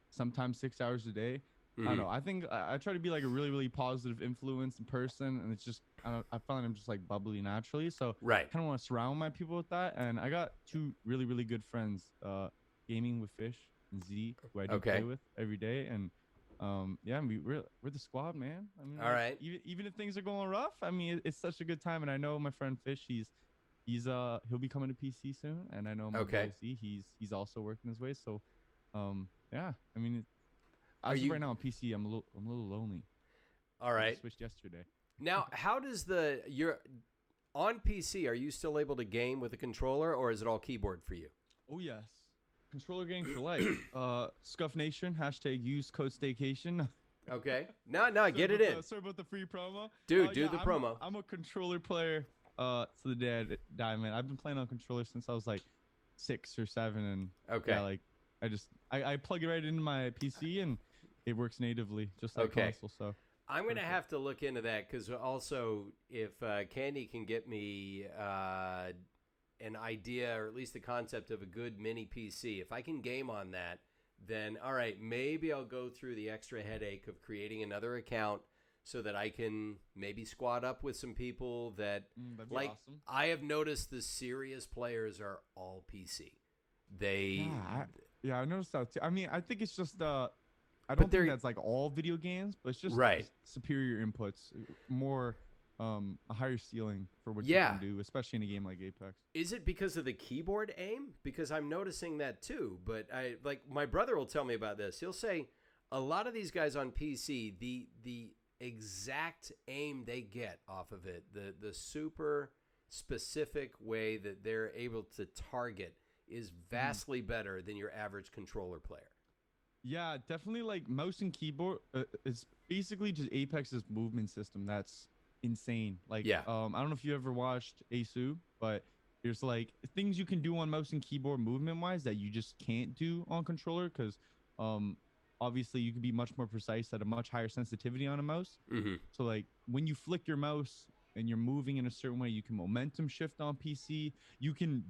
sometimes 6 hours a day. I don't know. I think I try to be like a really, really positive influence in person, and it's just I find I'm just like bubbly naturally. So I kind of want to surround my people with that. And I got 2 really, really good friends, Gaming with Fish and Z, who I do play with every day, and we're the squad, man. I mean, all right. Even if things are going rough, I mean, it's such a good time. And I know my friend Fish, he'll be coming to PC soon, and I know my boy Z, he's also working his way. So, yeah, I mean. Right now on PC, I'm a little lonely. All right. I switched yesterday. Now, how does you're on PC? Are you still able to game with a controller, or is it all keyboard for you? Oh yes, controller game for life. Scuff Nation #, use code Staycation. Okay. No, get it in. Sorry about the free promo. Dude, do the promo. I'm a controller player. To the day I die, man. I've been playing on controller since I was like 6 or 7, and yeah, like I plug it right into my PC and it works natively, just like console. So I'm gonna have to look into that, because also if Candy can get me an idea, or at least the concept of a good mini PC, if I can game on that, then all right, maybe I'll go through the extra headache of creating another account so that I can maybe squad up with some people that like awesome. I have noticed the serious players are all PC. I noticed that too. I mean, I think it's just I don't think that's like all video games, but it's just superior inputs, more a higher ceiling for what you can do, especially in a game like Apex. Is it because of the keyboard aim? Because I'm noticing that too. But my brother will tell me about this. He'll say a lot of these guys on PC, the exact aim they get off of it, the super specific way that they're able to target is vastly better than your average controller player. Yeah, definitely. Like mouse and keyboard, it's basically just Apex's movement system. That's insane. Like, I don't know if you ever watched Asu, but there's like things you can do on mouse and keyboard movement wise that you just can't do on controller, because obviously you can be much more precise at a much higher sensitivity on a mouse. So like when you flick your mouse and you're moving in a certain way, you can momentum shift on PC. You can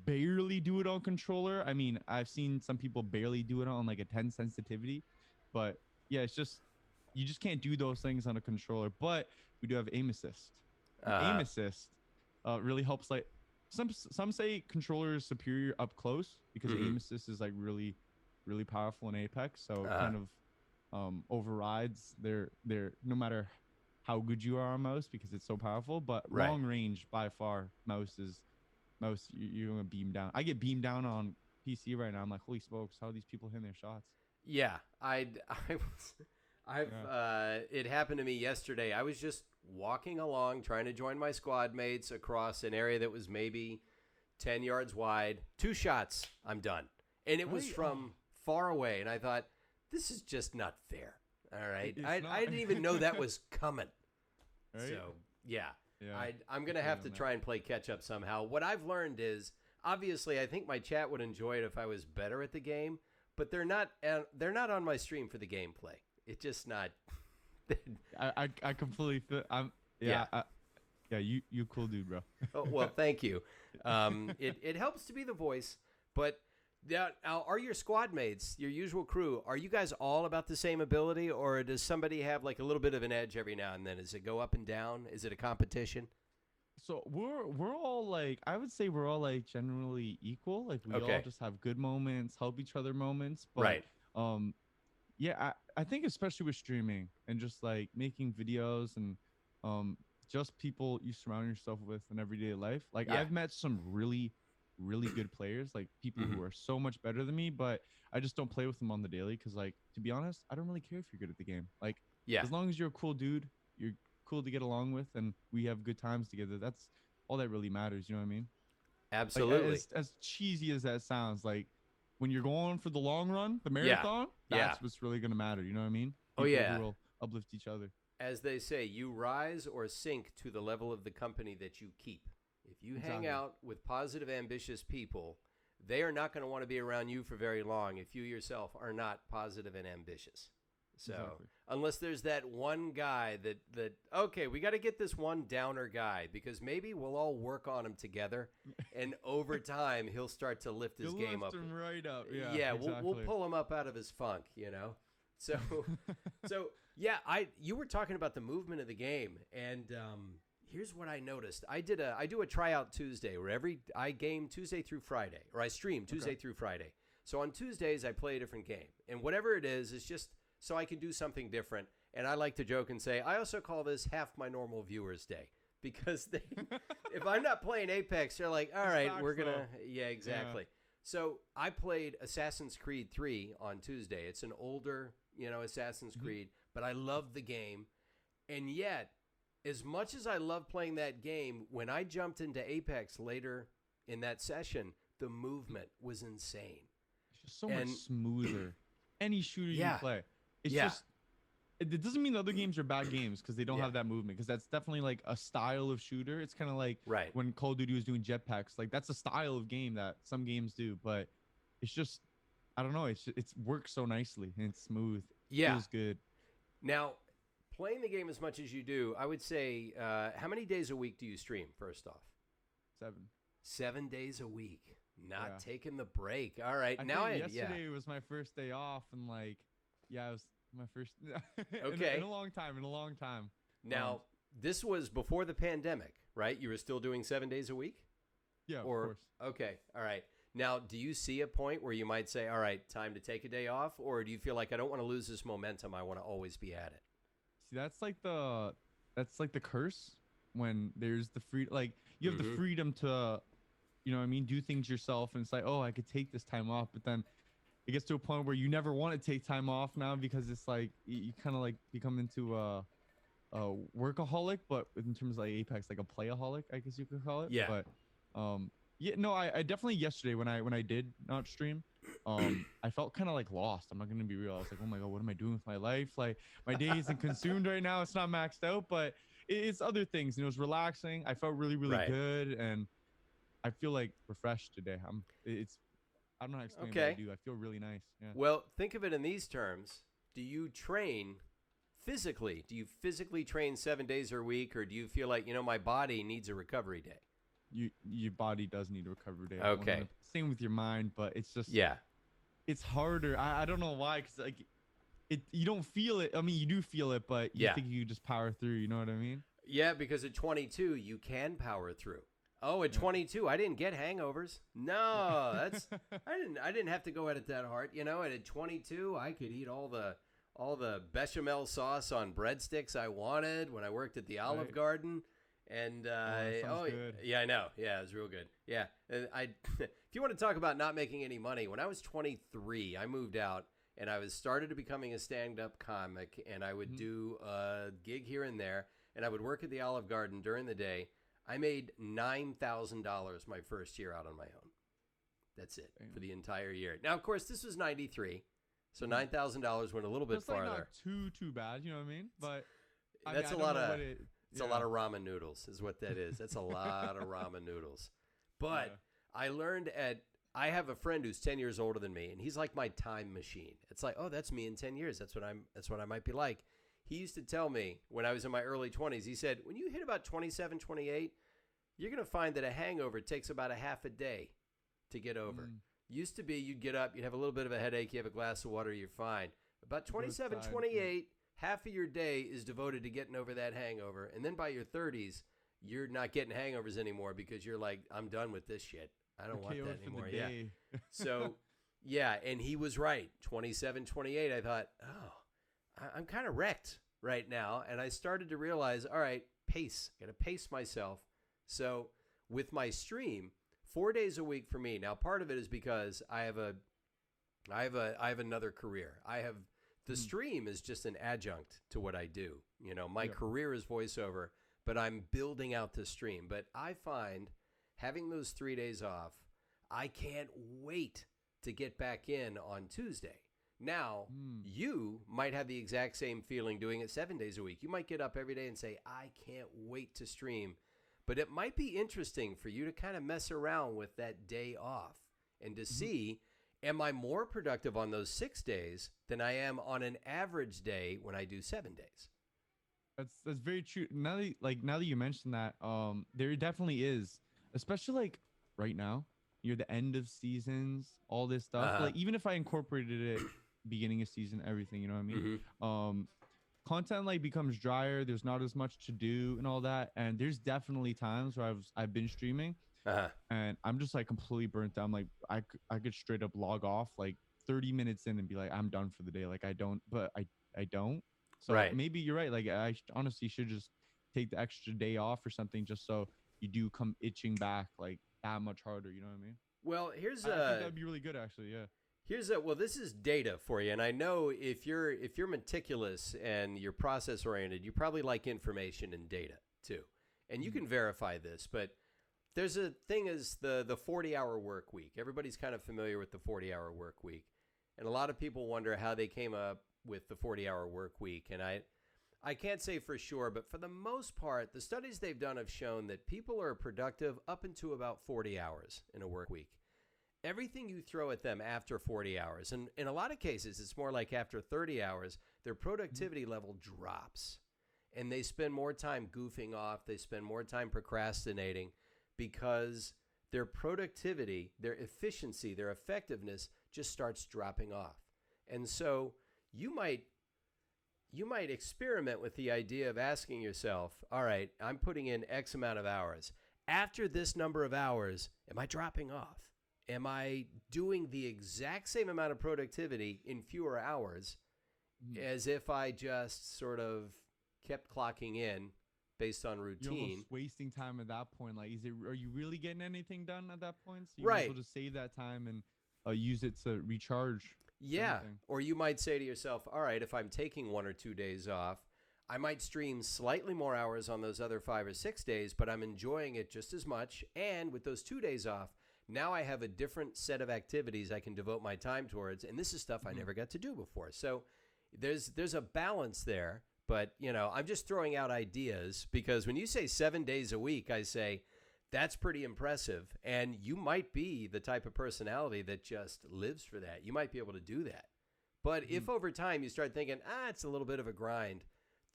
barely do it on controller. I mean, I've seen some people barely do it on like a 10 sensitivity, but yeah, it's just you just can't do those things on a controller. But we do have aim assist. Aim assist really helps. Like some say controller is superior up close because aim assist is like really powerful in Apex, so it kind of overrides their no matter how good you are on mouse, because it's so powerful. But long range by far mouse you're gonna beam down. I get beamed down on PC right now. I'm like, holy smokes, how are these people hitting their shots? Yeah, it happened to me yesterday. I was just walking along trying to join my squad mates across an area that was maybe 10 yards wide. 2 shots, I'm done. And it was from far away, and I thought, this is just not fair. All right, I didn't even know that was coming. Right? So yeah. I'm going to have to try and play catch up somehow. What I've learned is, obviously, I think my chat would enjoy it if I was better at the game, but they're not on my stream for the gameplay. It's just not. I completely feel. Yeah, you cool dude, bro. Oh, well, thank you. It helps to be the voice, but now are your squad mates, your usual crew, are you guys all about the same ability, or does somebody have like a little bit of an edge every now and then? Does it go up and down? Is it a competition? So we're all like, I would say we're all like generally equal. Like we all Okay. just have good moments, help each other moments. But Right. um yeah, I think especially with streaming and just like making videos and um just people you surround yourself with in everyday life. Like Yeah. I've met some really good players, like people Hmm. who are so much better than me, but I just don't play with them on the daily because, like, to be honest, I don't really care if you're good at the game. Like, Yeah. as long as you're a cool dude, you're cool to get along with, and we have good times together. That's all that really matters. You know what I mean? Like, Absolutely. as cheesy as that sounds, like when you're going for the long run, the Yeah. marathon, Yeah. that's what's really gonna matter. You know what I mean? Oh, People who yeah. will uplift each other. As they say, you rise or sink to the level of the company that you keep. If you hang Exactly. out with positive, ambitious people, they are not going to want to be around you for very long if you yourself are not positive and ambitious. So, Exactly. unless there's that one guy that okay, we got to get this one downer guy because maybe we'll all work on him together, and over time he'll start to lift his You game up. lift him right up. Yeah. Yeah, Exactly. we'll pull him up out of his funk, you know. So so yeah, you were talking about the movement of the game, and here's what I noticed. I do a tryout Tuesday where I game Tuesday through Friday, or I stream Tuesday through Friday. So on Tuesdays I play a different game, and whatever it is just so I can do something different. And I like to joke and say I also call this half my normal viewers day because if I'm not playing Apex, they're like, all right, we're gonna yeah exactly. Yeah. So I played Assassin's Creed 3 on Tuesday. It's an older, Assassin's Creed, but I love the game. And yet, as much as I love playing that game, when I jumped into Apex later in that session, the movement was insane. It's just so much smoother. Any shooter you Yeah. play, it's Yeah. just. It doesn't mean the other games are bad games because they don't Yeah. have that movement. Because that's definitely like a style of shooter. It's kind of like Right. when Call of Duty was doing jetpacks. Like that's a style of game that some games do, but it's just I don't know. It's works so nicely and it's smooth. Yeah. Feels good. Now, playing the game as much as you do, I would say, how many days a week do you stream, first off? 7. 7 days a week. Not Yeah. taking the break. All right. I now think yesterday was my first day off, and like, yeah, it was my first. Okay. In a long time. In a long time. Now, this was before the pandemic, right? You were still doing 7 days a week? Yeah, of Or course. okay, all right. Now, do you see a point where you might say, "All right, time to take a day off," or do you feel like I don't want to lose this momentum? I want to always be at it. See, that's like the curse when there's the free, like you have the freedom to, you know what I mean, do things yourself, and it's like, oh, I could take this time off, but then it gets to a point where you never want to take time off now because it's like you kind of like become into a workaholic, but in terms of like Apex, like a playaholic, I guess you could call it. Yeah. But yeah, no, I definitely yesterday when I did not stream, I felt kind of like lost. I'm not gonna be real. I was like, oh my god, what am I doing with my life? Like my day isn't consumed right now. It's not maxed out, but it's other things. You know, it's relaxing. I felt really Right. good, and I feel like refreshed today. I don't know how to explain what I Okay. do. I feel really nice. Yeah. Well, think of it in these terms. Do you train physically? Do you physically train 7 days a week, or do you feel like, my body needs a recovery day? Your body does need a recovery day. Okay. Same with your mind, but it's just Yeah. it's harder. I don't know why, because like you don't feel it. I mean, you do feel it, but you Yeah. think you just power through. You know what I mean? Yeah, because at 22, you can power through. Oh, at 22, I didn't get hangovers. No, I didn't have to go at it that hard, And at 22, I could eat all the bechamel sauce on breadsticks I wanted when I worked at the Olive Right. Garden. And that sounds good. yeah, I know. Yeah, it was real good. Yeah, and if you want to talk about not making any money, when I was 23, I moved out and I was started to becoming a stand-up comic, and I would do a gig here and there, and I would work at the Olive Garden during the day. I made $9,000 my first year out on my own. That's it for the entire year. Now, of course, this was 93, so $9,000 went a little bit It's like farther. not too bad. You know what I mean? But That's I a don't lot know of what it- it's a lot of ramen noodles, is what that is. That's a lot of ramen noodles. But Yeah. I learned I have a friend who's 10 years older than me, and he's like my time machine. It's like, oh, that's me in 10 years. That's what I might be like. he used to tell me when I was in my early 20s, he said, when you hit about 27, 28, you're going to find that a hangover takes about a half a day to get over. Used to be you'd get up, you'd have a little bit of a headache, you have a glass of water, you're fine. About 27, 28, half of your day is devoted to getting over that hangover. And then by your 30s, you're not getting hangovers anymore because you're like, I'm done with this shit. I don't want that anymore. Yeah. So, yeah, and he was right. 27, 28, I thought, I'm kind of wrecked right now. And I started to realize, all right, pace. Got to pace myself. So with my stream, 4 days a week for me. Now, part of it is because I have another career. The stream is just an adjunct to what I do. You know, my career is voiceover, but I'm building out the stream. But I find having those 3 days off, I can't wait to get back in on Tuesday. Now, you might have the exact same feeling doing it 7 days a week. You might get up every day and say, I can't wait to stream. But it might be interesting for you to kind of mess around with that day off and to see, am I more productive on those 6 days than I am on an average day when I do 7 days? That's very true. Now that you mentioned that, there definitely is, especially like right now, you're the end of seasons, all this stuff. Like even if I incorporated it beginning of season, everything, you know what I mean? Content like becomes drier. There's not as much to do and all that. And there's definitely times where I've been streaming and I'm just like completely burnt out. I'm like, I could straight up log off like 30 minutes in and be like, I'm done for the day. Like I don't. So maybe you're right. Like I honestly should just take the extra day off or something just so you do come itching back like that much harder. You know what I mean? Well, I think that'd be really good actually. Yeah. This is data for you, and I know if you're meticulous and you're process oriented, you probably like information and data too, and you can verify this. But there's a thing as the 40-hour work week. Everybody's kind of familiar with the 40-hour work week, and a lot of people wonder how they came up with the 40-hour work week. And I can't say for sure, but for the most part, the studies they've done have shown that people are productive up into about 40 hours in a work week. Everything you throw at them after 40 hours, and in a lot of cases, it's more like after 30 hours, their productivity level drops. And they spend more time goofing off. They spend more time procrastinating because their productivity, their efficiency, their effectiveness just starts dropping off. And so you might experiment with the idea of asking yourself, all right, I'm putting in X amount of hours. After this number of hours, am I dropping off? Am I doing the exact same amount of productivity in fewer hours as if I just sort of kept clocking in based on routine? You're almost wasting time at that point. Like, are you really getting anything done at that point? So you're able to save that time and use it to recharge. Yeah. Or you might say to yourself, all right, if I'm taking 1 or 2 days off, I might stream slightly more hours on those other 5 or 6 days, but I'm enjoying it just as much. And with those 2 days off, now I have a different set of activities I can devote my time towards, and this is stuff I never got to do before. So there's a balance there, but I'm just throwing out ideas because when you say 7 days a week, I say that's pretty impressive, and you might be the type of personality that just lives for that. You might be able to do that. But if over time you start thinking, it's a little bit of a grind,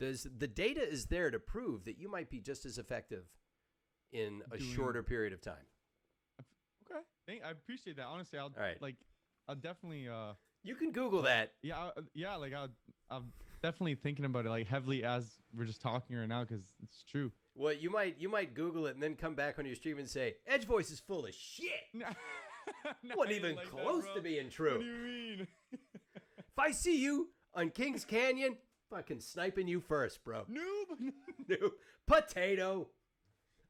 the data is there to prove that you might be just as effective in a shorter period of time. Okay, I appreciate that. Honestly, I'll definitely. You can Google that. Yeah. Like I'm definitely thinking about it like heavily as we're just talking right now because it's true. Well, you might Google it and then come back on your stream and say, EDGEVOICE is full of shit. Wasn't even like close to being true. What do you mean? If I see you on Kings Canyon, fucking sniping you first, bro. Noob. Potato.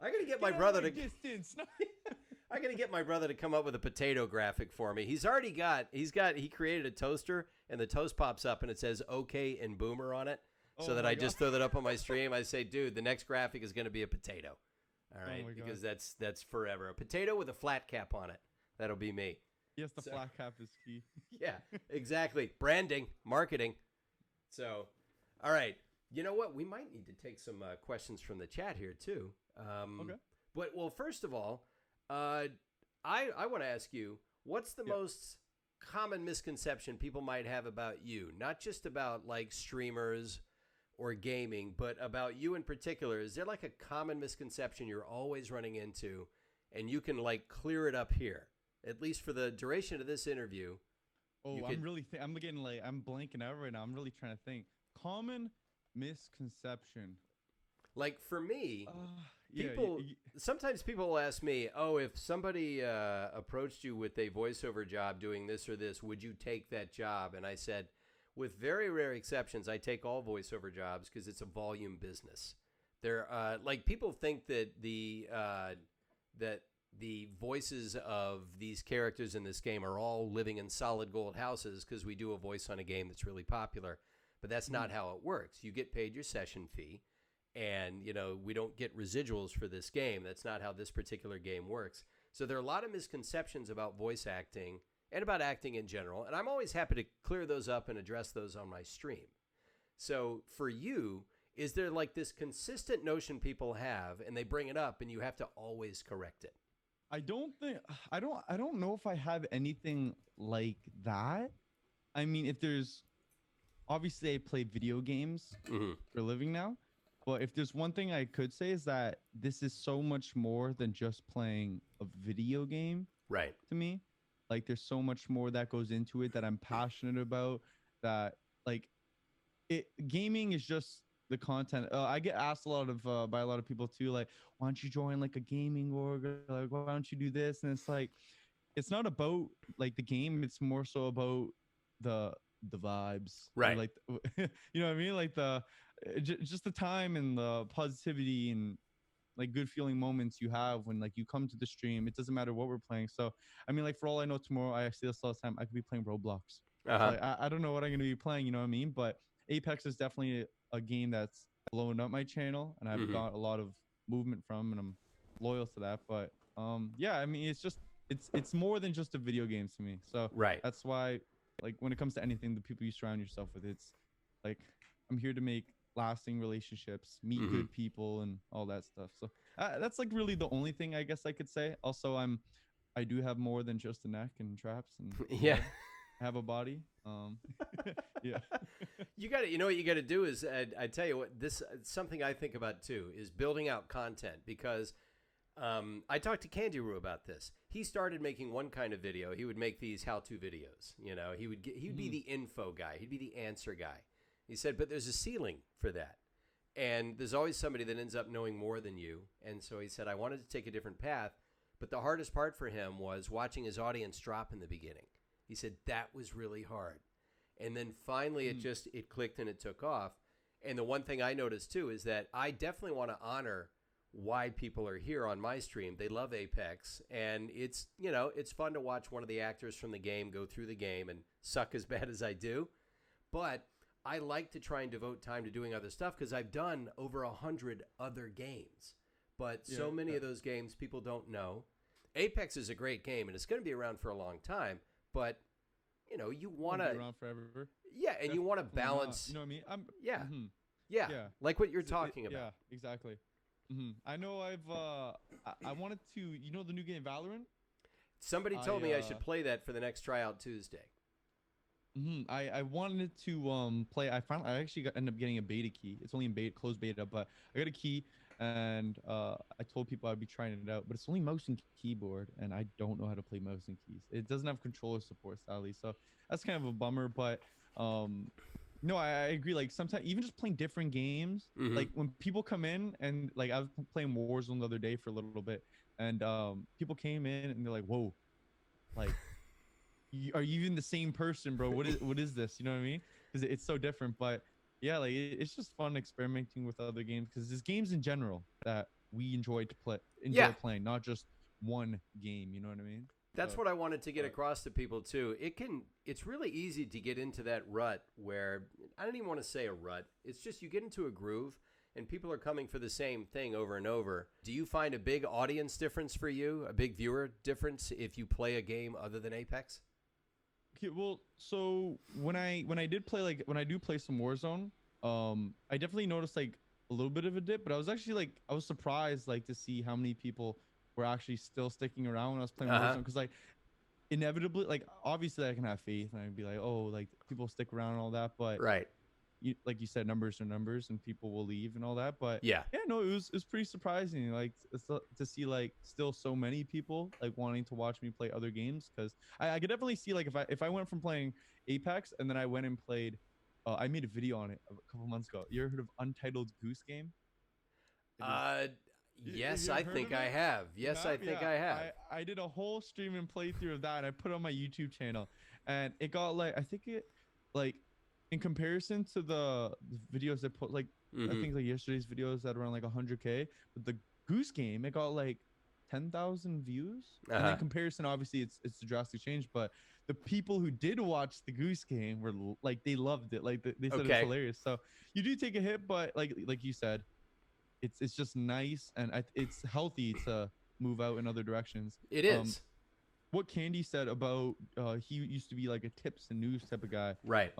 I gotta get my brother to distance. I gotta get my brother to come up with a potato graphic for me. He created a toaster and the toast pops up and it says OK and Boomer on it. So that I just throw that up on my stream. I say, dude, the next graphic is gonna be a potato. All right, because that's forever. A potato with a flat cap on it. That'll be me. Yes, the flat cap is key. Yeah, exactly. Branding, marketing. So, all right. You know what? We might need to take some questions from the chat here too. Okay. But first of all, I want to ask you, what's the most common misconception people might have about you? Not just about like streamers or gaming, but about you in particular. Is there like a common misconception you're always running into, and you can like clear it up here, at least for the duration of this interview? Oh, I'm getting like, I'm blanking out right now. I'm really trying to think. Common misconception. Like for me, Yeah, sometimes people will ask me, oh, if somebody approached you with a voiceover job doing this or this, would you take that job? And I said, with very rare exceptions, I take all voiceover jobs because it's a volume business. There, like people think that the voices of these characters in this game are all living in solid gold houses because we do a voice on a game that's really popular. But that's not how it works. You get paid your session fee, and we don't get residuals for this game. That's not how this particular game works. So there are a lot of misconceptions about voice acting and about acting in general, and I'm always happy to clear those up and address those on my stream. So for you, is there like this consistent notion people have, and they bring it up, and you have to always correct it? I don't know if I have anything like that. I mean, if there's obviously I play video games for a living now, but if there's one thing I could say is that this is so much more than just playing a video game. Right. To me, like there's so much more that goes into it that I'm passionate about, that like gaming is just the content. I get asked a lot of by a lot of people too, like, why don't you join like a gaming org? Like, why don't you do this? And it's like, it's not about like the game. It's more so about the vibes, right? Like, you know what I mean? Like just the time and the positivity and like good feeling moments you have when like you come to the stream. It doesn't matter what we're playing. So I mean, like for all I know, tomorrow I see this all the time. I could be playing Roblox. So, like, I don't know what I'm gonna be playing. You know what I mean? But Apex is definitely a game that's blown up my channel, and I've got a lot of movement from, and I'm loyal to that. But yeah, I mean, it's more than just a video game to me. So that's why, like, when it comes to anything, the people you surround yourself with, it's like I'm here to make lasting relationships, meet good people, and all that stuff. So that's like really the only thing I guess I could say. Also, I do have more than just a neck and traps, and I have a body. Yeah. You know what you got to do is, I tell you what, this something I think about too is building out content, because I talked to Candiru about this. He started making one kind of video. He would make these how-to videos. He'd be the info guy. He'd be the answer guy. He said, but there's a ceiling for that. And there's always somebody that ends up knowing more than you. And so he said, I wanted to take a different path. But the hardest part for him was watching his audience drop in the beginning. He said that was really hard. And then finally it clicked and it took off. And the one thing I noticed too is that I definitely want to honor why people are here on my stream. They love Apex, and it's fun to watch one of the actors from the game go through the game and suck as bad as I do. But I like to try and devote time to doing other stuff because I've done over 100 other games. But so many of those games people don't know. Apex is a great game, and it's going to be around for a long time. But you want to be around forever. Yeah, and you want to balance. You know what I mean? Yeah, like what you're talking about. Yeah, exactly. I know I wanted to. The new game Valorant. Somebody told me I should play that for the next tryout Tuesday. I wanted to play. I actually ended up getting a beta key. It's only in closed beta, but I got a key, and I told people I'd be trying it out. But it's only mouse and keyboard, and I don't know how to play mouse and keys. It doesn't have controller support, sadly. So that's kind of a bummer. But no, I agree. Like sometimes even just playing different games, like when people come in and like I was playing Warzone the other day for a little bit, and people came in and they're like, "Whoa, like." Are you even the same person, bro? What is this? You know what I mean? Because it's so different. But yeah, like it's just fun experimenting with other games, because there's games in general that we enjoy playing, not just one game. You know what I mean? That's what I wanted to get across to people too. It's really easy to get into that rut where I don't even want to say a rut. It's just you get into a groove and people are coming for the same thing over and over. Do you find a big audience difference for you, a big viewer difference if you play a game other than Apex? Okay, well, so when I do play some Warzone, I definitely noticed like a little bit of a dip, but I was surprised like to see how many people were actually still sticking around when I was playing Warzone, because like inevitably, like obviously I can have faith and I'd be like, oh, like people stick around and all that, but like you said, numbers are numbers, and people will leave and all that. But Yeah. yeah, no, it was pretty surprising, like to see like still so many people like wanting to watch me play other games, because I could definitely see like if I went from playing Apex and then I went and played, I made a video on it a couple months ago. You ever heard of Untitled Goose Game? It is. Uh, Have yes, you ever I heard think of I it? have. You Yes, I have? think Yeah. I have. I did a whole stream and playthrough of that, and I put it on my YouTube channel, and it got like, I think it, like, in comparison to the videos that put like, I Mm-hmm. think like yesterday's videos that around like 100K, but the Goose Game, it got like 10,000 views. And Uh-huh. in comparison, obviously it's a drastic change, but the people who did watch the Goose Game were like, they loved it. Like they said it was Okay. hilarious. So you do take a hit, but like you said, it's just nice, and it's healthy to move out in other directions. It Um, is. what Candy said about he used to be like a tips and news type of guy. Right.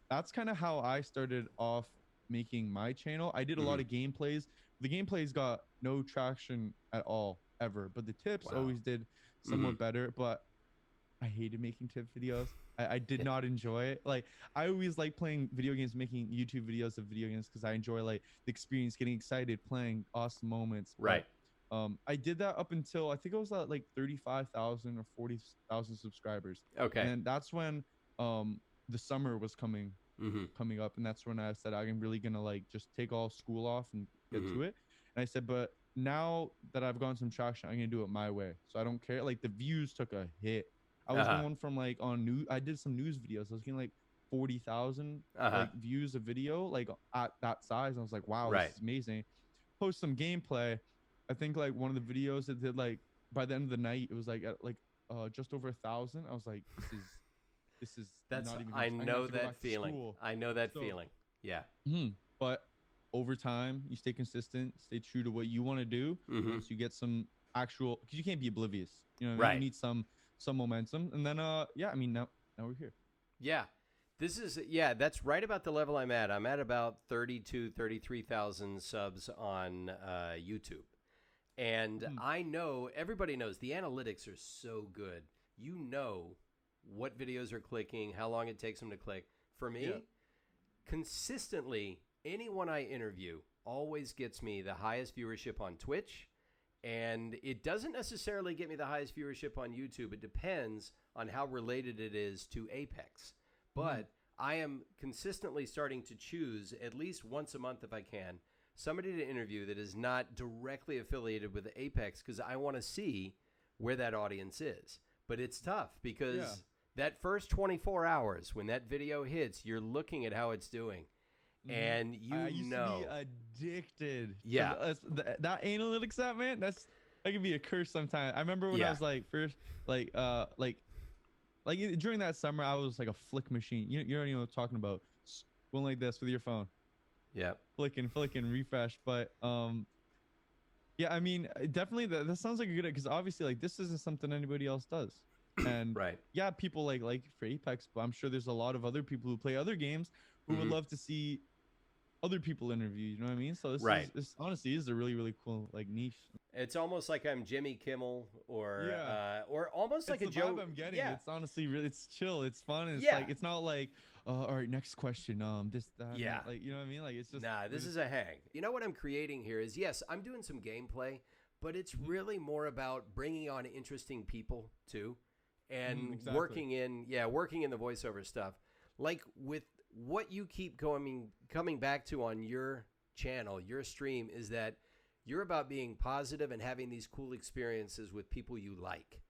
That's kind of how I started off making my channel. I did a lot Mhm. of gameplays. The gameplays got no traction at all ever, but the tips Wow. always did Mhm. somewhat better. But I hated making tip videos. I did not enjoy it. Like, I always like playing video games, making YouTube videos of video games, because I enjoy like the experience, getting excited, playing awesome moments. Right. But I did that up until I think it was at like 35,000 or 40,000 subscribers, Okay. and that's when the summer was Mhm. coming up, and that's when I said I'm really gonna like just take all school off and get Mhm. to it. And I said, but now that I've gotten some traction, I'm gonna do it my way. So I don't care. Like, the views took a hit. I was Uh-huh. going from like on news. I did some news videos. I was getting like 40,000 Uh-huh. like views a video, like at that size. I was like, wow, this Right. is amazing. Post some gameplay. I think like one of the videos that did like by the end of the night, it was like at like just over 1,000. I was like, this is That's not even. I I'm gonna have know to go that back to feeling. school. I know that So, feeling. Yeah. but over time, you stay consistent, stay true to what you want to do. Mhm. Once you get some actual, because you can't be oblivious. You know what I mean? You Right. need some momentum, and then yeah, I mean, now we're here. Yeah. This is that's right about the level I'm at. I'm at about 32, 33,000 subs on YouTube. And Mhm. I know everybody knows the analytics are so good. You know what videos are clicking, how long it takes them to click. For me, Yeah. consistently, anyone I interview always gets me the highest viewership on Twitch. And it doesn't necessarily get me the highest viewership on YouTube. It depends on how related it is to Apex. But I am consistently starting to choose, at least once a month if I can, somebody to interview that is not directly affiliated with Apex, because I want to see where that audience is. But it's tough because Yeah. that first 24 hours, when that video hits, you're looking at how it's doing. And I used to be addicted. To Yeah. that analytics app, man. That can be a curse sometimes. I remember when I Yeah. was like first, during that summer, I was like a flick machine. You don't even know what I'm talking about. Going like this with your phone, Yeah. flicking, refresh. But yeah, I mean, definitely that sounds like a good, because obviously like this isn't something anybody else does. And Right. yeah, people like for Apex, but I'm sure there's a lot of other people who play other games who would Mhm. love to see other people interview. You know what I mean? So Right. this honestly is a really, really cool like niche. It's almost like I'm Jimmy Kimmel Yeah. or almost like It's a the Joe. vibe I'm getting. Yeah. It's honestly really, it's chill, it's fun, and it's Yeah. like, it's not like all right, next question, this that and Yeah. that. Like, you know what I mean? Like, it's just, Nah, this is a hang. You know what I'm creating here is, yes, I'm doing some gameplay, but it's really more about bringing on interesting people too, and exactly. working in the voiceover stuff. Like with what you keep coming back to on your channel, your stream, is that you're about being positive and having these cool experiences with people you like.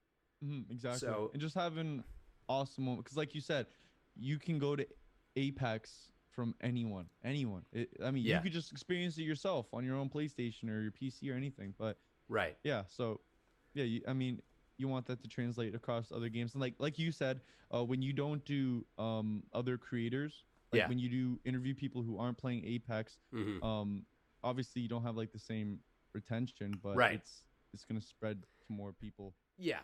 Exactly. So- and just having awesome moments, because like you said, you can go to Apex from anyone. I mean, Yeah. you could just experience it yourself on your own PlayStation or your PC or anything. But Right. yeah, so yeah, I mean, you want that to translate across other games, and like you said, when you don't do other creators, like Yeah. when you do interview people who aren't playing Apex, Mhm. obviously you don't have like the same retention, but Right. it's gonna spread to more people. Yeah,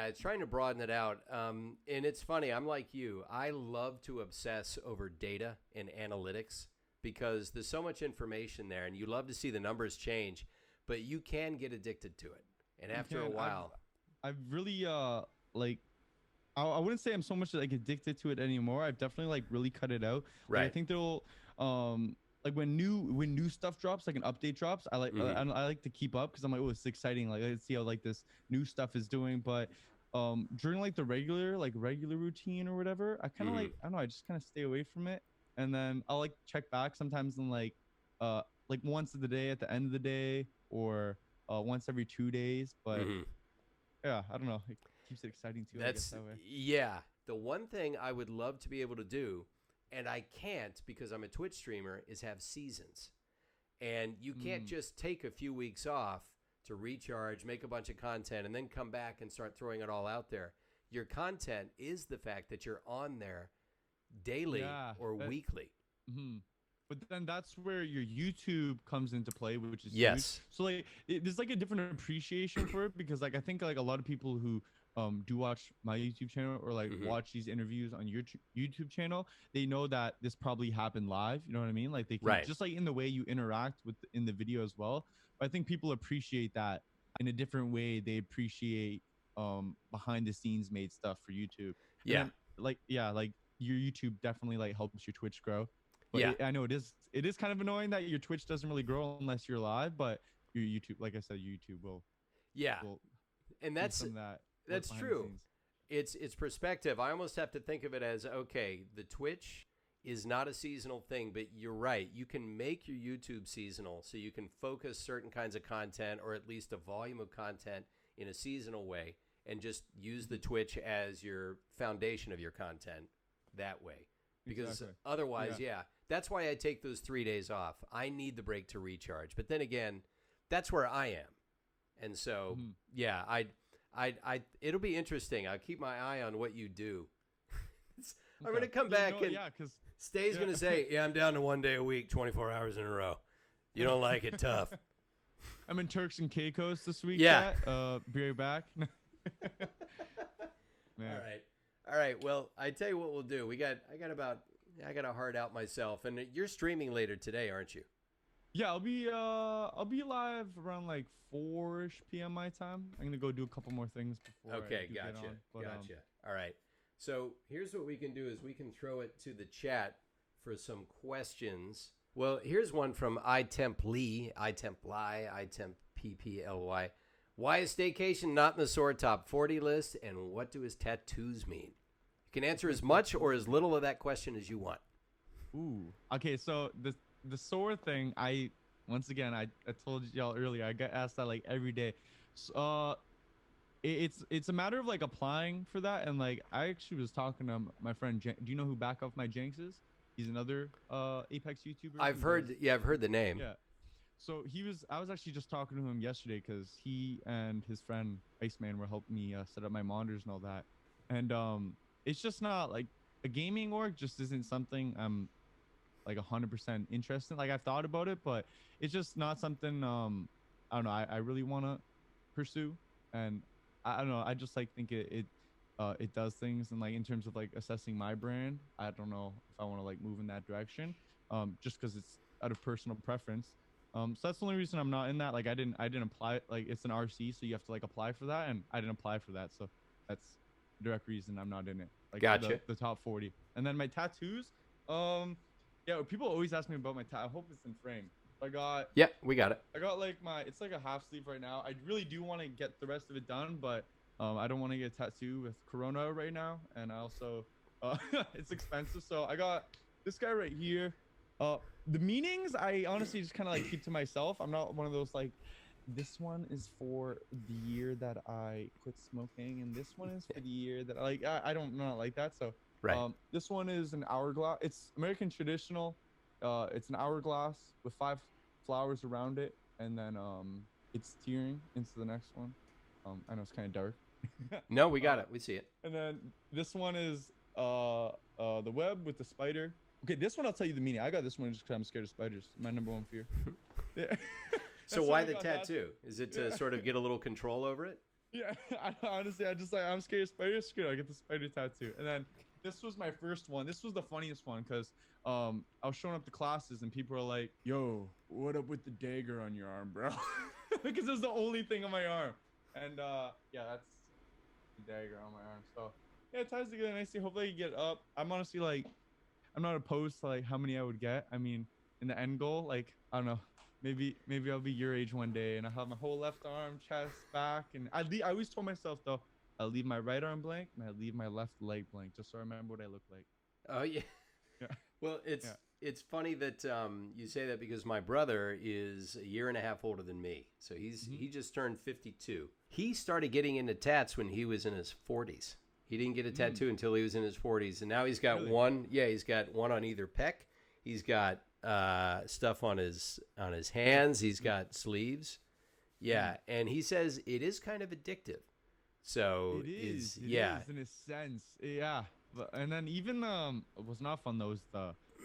it's trying to broaden it out. And it's funny, I'm like you. I love to obsess over data and analytics because there's so much information there, and you love to see the numbers change, but you can get addicted to it. And after a while, I've really like I wouldn't say I'm so much like addicted to it anymore. I've definitely like really cut it out. Like I Right. think there'll like when new stuff drops, like an update drops, Hmm. I like to keep up because I'm like, oh, it's exciting. Like let's see how like this new stuff is doing. But during like the regular routine or whatever, I kind of Hmm. I don't know, I just kind of stay away from it. And then I'll like check back sometimes in like once of the day at the end of the day or once every 2 days. But Hmm. yeah, I don't know. It keeps it exciting too, I guess That's that way. yeah. The one thing I would love to be able to do, and I can't because I'm a Twitch streamer, is have seasons. And you can't Mm. just take a few weeks off to recharge, make a bunch of content, and then come back and start throwing it all out there. Your content is the fact that you're on there daily Yeah, or that. weekly. Mhm. But then that's where your YouTube comes into play, which is huge. Yes. So like, there's like a different appreciation for it because like I think like a lot of people who do watch my YouTube channel or like Hmm. watch these interviews on your YouTube channel, they know that this probably happened live. You know what I mean? Like they can Right. just like in the way you interact with in the video as well. But I think people appreciate that in a different way. They appreciate behind the scenes made stuff for YouTube. And Yeah. then like yeah, like your YouTube definitely like helps your Twitch grow. But Yeah. I know it is kind of annoying that your Twitch doesn't really grow unless you're live, but your YouTube, like I said, YouTube Yeah. will And do some of that work that's behind the true. scenes. It's perspective. I almost have to think of it as okay, the Twitch is not a seasonal thing, but you're right. You can make your YouTube seasonal so you can focus certain kinds of content or at least a volume of content in a seasonal way and just use the Mhm. Twitch as your foundation of your content that way. Because Exactly. otherwise, Yeah. yeah, that's why I take those 3 days off. I need the break to recharge. But then again, that's where I am. And so, Mhm. yeah, it'll be interesting. I'll keep my eye on what you do. I'm going Okay. to come Yeah. back No. and Yeah. Cause Stay's yeah. going to say, yeah, I'm down to 1 day a week, 24 hours in a row. You don't like it, tough. I'm in Turks and Caicos this week, Yeah. chat. Be right back. All Man. right. All right. Well, I tell you what we'll do. I got a heart out myself. And you're streaming later today, aren't you? Yeah, I'll be live around like 4ish p.m. my time. I'm gonna go do a couple more things before I Okay, do get gotcha. on. But Gotcha. All right. So here's what we can do is we can throw it to the chat for some questions. Well, here's one from iTemply, iTemply. Why is Staycation not in the sore top 40 list, and what do his tattoos mean? You can answer as much or as little of that question as you want. ooh. Okay, so the sore thing, I once again I told y'all earlier, I get asked that like every day. So, it's a matter of like applying for that, and like I actually was talking to my friend. Do you know who Back Off My Jenks is? He's another Apex YouTuber I've who does. heard, yeah, I've heard the name. Yeah. So I was actually just talking to him yesterday because he and his friend Iceman were helping me set up my monitors and all that. And it's just not like a gaming org just isn't something I'm like 100% interested in. Like I've thought about it, but it's just not something I don't know. I really want to pursue, and I don't know. I just like think it does things and like in terms of like assessing my brand. I don't know if I want to like move in that direction. Just because it's out of personal preference. So that's the only reason I'm not in that. Like I didn't apply. Like it's an RC, so you have to like apply for that, and I didn't apply for that. So that's the direct reason I'm not in it. Like Gotcha. the top 40. And then my tattoos. Yeah, people always ask me about my tattoo. I hope it's in frame. Yeah, we got it. I got like it's like a half sleeve right now. I really do want to get the rest of it done, but I don't want to get a tattoo with Corona right now, and I also it's expensive. So I got this guy right here. The meanings I honestly just kind of like keep to myself. I'm not one of those like this one is for the year that I quit smoking, and this one is for the year that I don't not like that. So Right. this one is an hourglass. It's American traditional. It's an hourglass with 5 flowers around it, and then it's tearing into the next one. I know it's kind of dark. No, we got it. We see it. And then this one is the web with the spider. Okay, this one I'll tell you the meaning. I got this one just because I'm scared of spiders. My number one fear. Yeah. So That's why I the got that. tattoo? Is it to Yeah. sort of get a little control over it? Yeah, honestly, I just like I'm scared of spiders. Screw it, I get the spider tattoo. And then this was my first one. This was the funniest one because I was showing up to classes and people were like, "Yo, what up with the dagger on your arm, bro?" Because it was the only thing on my arm. And yeah, that's the dagger on my arm. So Yeah, ties together nicely. Hopefully you get up. I'm honestly like, I'm not opposed to like how many I would get. I mean, in the end goal, like I don't know, maybe I'll be your age one day and I have my whole left arm, chest, back, and I always told myself though, I'll leave my right arm blank and I leave my left leg blank just so I remember what I look like. Oh yeah. Yeah. Well, it's Yeah. it's funny that you say that because my brother is a year and a half older than me, so he just turned 52. He started getting into tats when he was in his 40s. He didn't get a tattoo until he was in his 40s, and now he's got Really? one. Yeah, he's got one on either pec. He's got stuff on his hands. He's got sleeves. Yeah, and he says it is kind of addictive. So It is. It yeah. is in a sense. Yeah. But, and then even what's not fun though is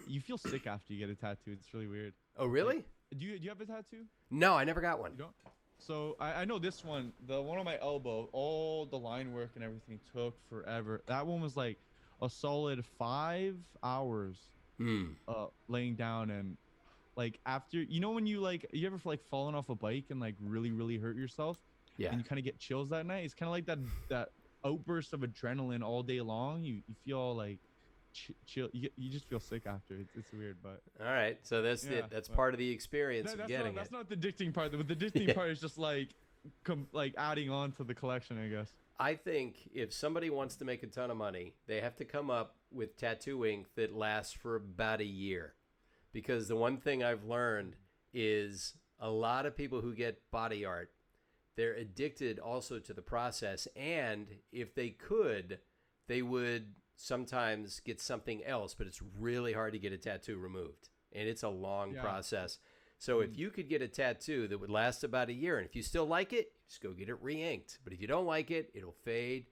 you feel sick after you get a tattoo. It's really weird. Oh really? Like, do you have a tattoo? No, I never got one. You don't? So I know this one, the one on my elbow, all the line work and everything took forever. That one was like a solid 5 hours laying down, and like after, you know, when you ever like fallen off a bike and like really hurt yourself, Yeah. and you kind of get chills that night. It's kind of like that outburst of adrenaline all day long. You feel like chill. You just feel sick after. It's weird, but All right, so that's yeah, it. That's but part of the experience of getting that's it. not the addicting part. The addicting part is just like adding on to the collection, I guess. I think if somebody wants to make a ton of money, they have to come up with tattoo ink that lasts for about a year. Because the one thing I've learned is a lot of people who get body art, they're addicted also to the process. And if they could, they would sometimes get something else, but it's really hard to get a tattoo removed. And it's a long process. So if you could get a tattoo that would last about a year, and if you still like it, just go get it re-inked. But if you don't like it, it'll fade.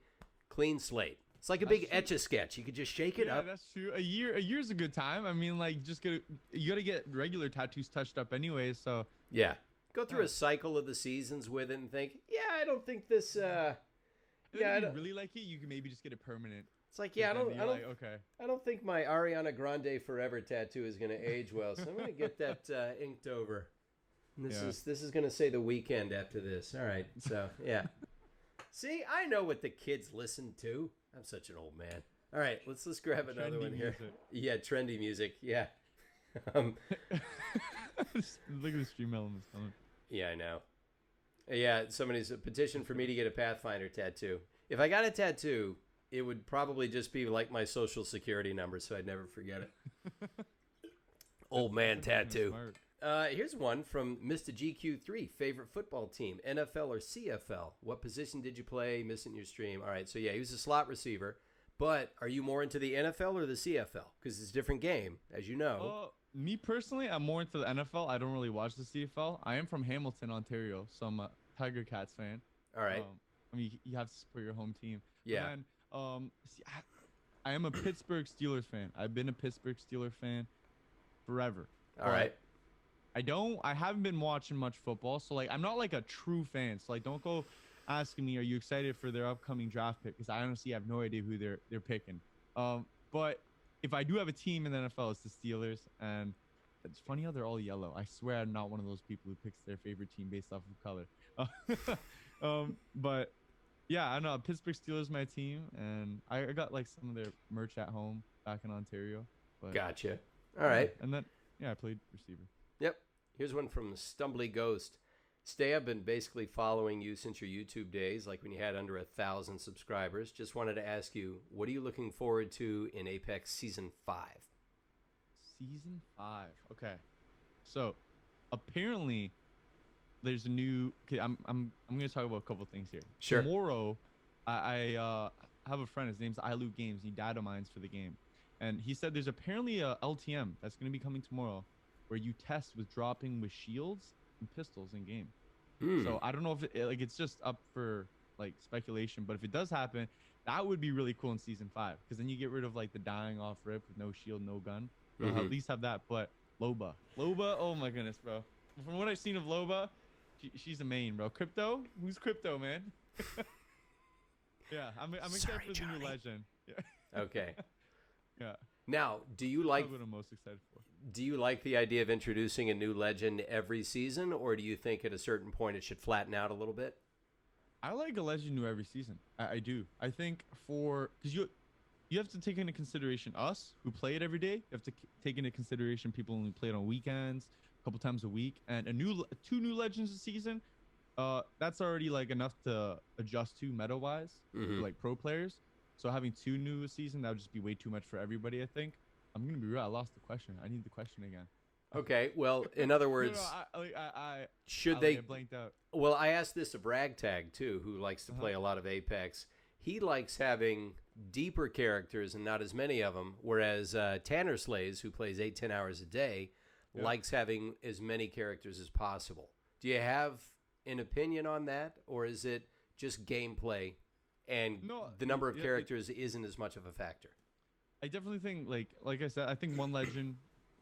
Clean slate. It's like a big Etch-a-Sketch. You could just shake it up. Yeah, that's true. A year's a good time. I mean, like, you gotta get regular tattoos touched up anyway. So Yeah. Go through a cycle of the seasons with it and think, yeah, I don't think this. if Yeah, I you don't, really like it, you can maybe just get it permanent. it's like, yeah, I don't, Okay. I don't think my Ariana Grande Forever tattoo is going to age well, so I'm going to get that inked over. And this is going to say The Weekend after this. All right, so yeah. See, I know what the kids listen to. I'm such an old man. All right, let's grab another one here. Music. Yeah, trendy music. Yeah. Look at the stream elements coming. Yeah, I know. Yeah, somebody's a petition for me to get a Pathfinder tattoo. If I got a tattoo, it would probably just be like my social security number, so I'd never forget it. Old man tattoo. Here's one from Mr. GQ3. Favorite football team, NFL or CFL? What position did you play? Missing your stream. All right, so yeah, he was a slot receiver. But are you more into the NFL or the CFL? Because it's a different game, as you know. Me personally, I'm more into the NFL. I don't really watch the CFL. I am from Hamilton, Ontario, so I'm a Tiger Cats fan. All right. I mean, you have to support your home team. Yeah. And see, I am a Pittsburgh Steelers fan. I've been a Pittsburgh Steelers fan forever. All right. I haven't been watching much football, so like I'm not like a true fan. So like don't go asking me, are you excited for their upcoming draft pick? Because I honestly have no idea who they're picking. But if I do have a team in the NFL, it's the Steelers, and it's funny how they're all yellow. I swear I'm not one of those people who picks their favorite team based off of color. But yeah, I know Pittsburgh Steelers is my team, and I got like some of their merch at home back in Ontario. But, Gotcha. All right. And then I played receiver. Yep. Here's one from Stumbly Ghost. Stay, I've been basically following you since your YouTube days, like when you had under 1,000 subscribers. Just wanted to ask you, what are you looking forward to in Apex Season 5? Season 5. Okay. So, apparently, there's a new. Okay, I'm gonna talk about a couple things here. Sure. Tomorrow, I have a friend. His name's iLoot Games. He data mines for the game, and he said there's apparently a LTM that's gonna be coming tomorrow, where you test with dropping with shields and pistols in game. So I don't know if it's just up for like speculation, but if it does happen, that would be really cool in Season 5, because then you get rid of like the dying off rip with no shield, no gun. You'll at least have that. But Loba, oh my goodness, bro. From what I've seen of Loba, she's a main, bro. Crypto, who's Crypto, man? Yeah, I'm excited for the new legend. Yeah. Okay. Yeah. Now, do you like That's what I'm most excited for. Do you like the idea of introducing a new legend every season, or do you think at a certain point it should flatten out a little bit? I like a legend new every season. I do. I think for because you have to take into consideration us who play it every day. You have to take into consideration people who only play it on weekends, a couple times a week, and two new legends a season. That's already like enough to adjust to meta wise for Hmm. like pro players. So having two new a season, that would just be way too much for everybody. I think. I'm gonna be real. I lost the question. I need the question again. Okay. Well, in other No, no. words, I should like I they? blanked out. Well, I asked this of Ragtag too, who likes to Uh-huh. play a lot of Apex. He likes having deeper characters and not as many of them, whereas Tanner Slays, who plays 8-10 hours a day, Yeah. likes having as many characters as possible. Do you have an opinion on that, or is it just gameplay and No. the number of Yeah. characters isn't as much of a factor? I definitely think like I said, I think one legend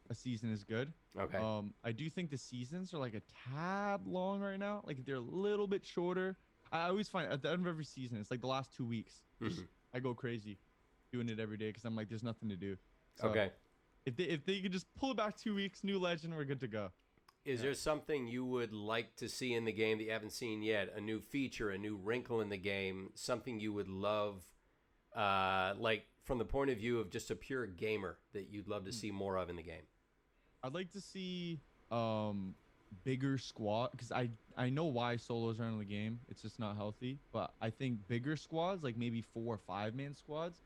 a season is good. Okay. I do think the seasons are like a tad long right now. Like they're a little bit shorter. I always find at the end of every season, it's like the last 2 weeks. Just, Mhm. I go crazy doing it every day because I'm like, there's nothing to do. So Okay. if they could just pull it back 2 weeks, new legend, we're good to go. Is Yeah. there something you would like to see in the game that you haven't seen yet? A new feature, a new wrinkle in the game, something you would love, like from the point of view of just a pure gamer that you'd love to see more of in the game? I'd like to see bigger squad because I know why solos are in the game. It's just not healthy. But I think bigger squads, like maybe 4 or 5 man squads,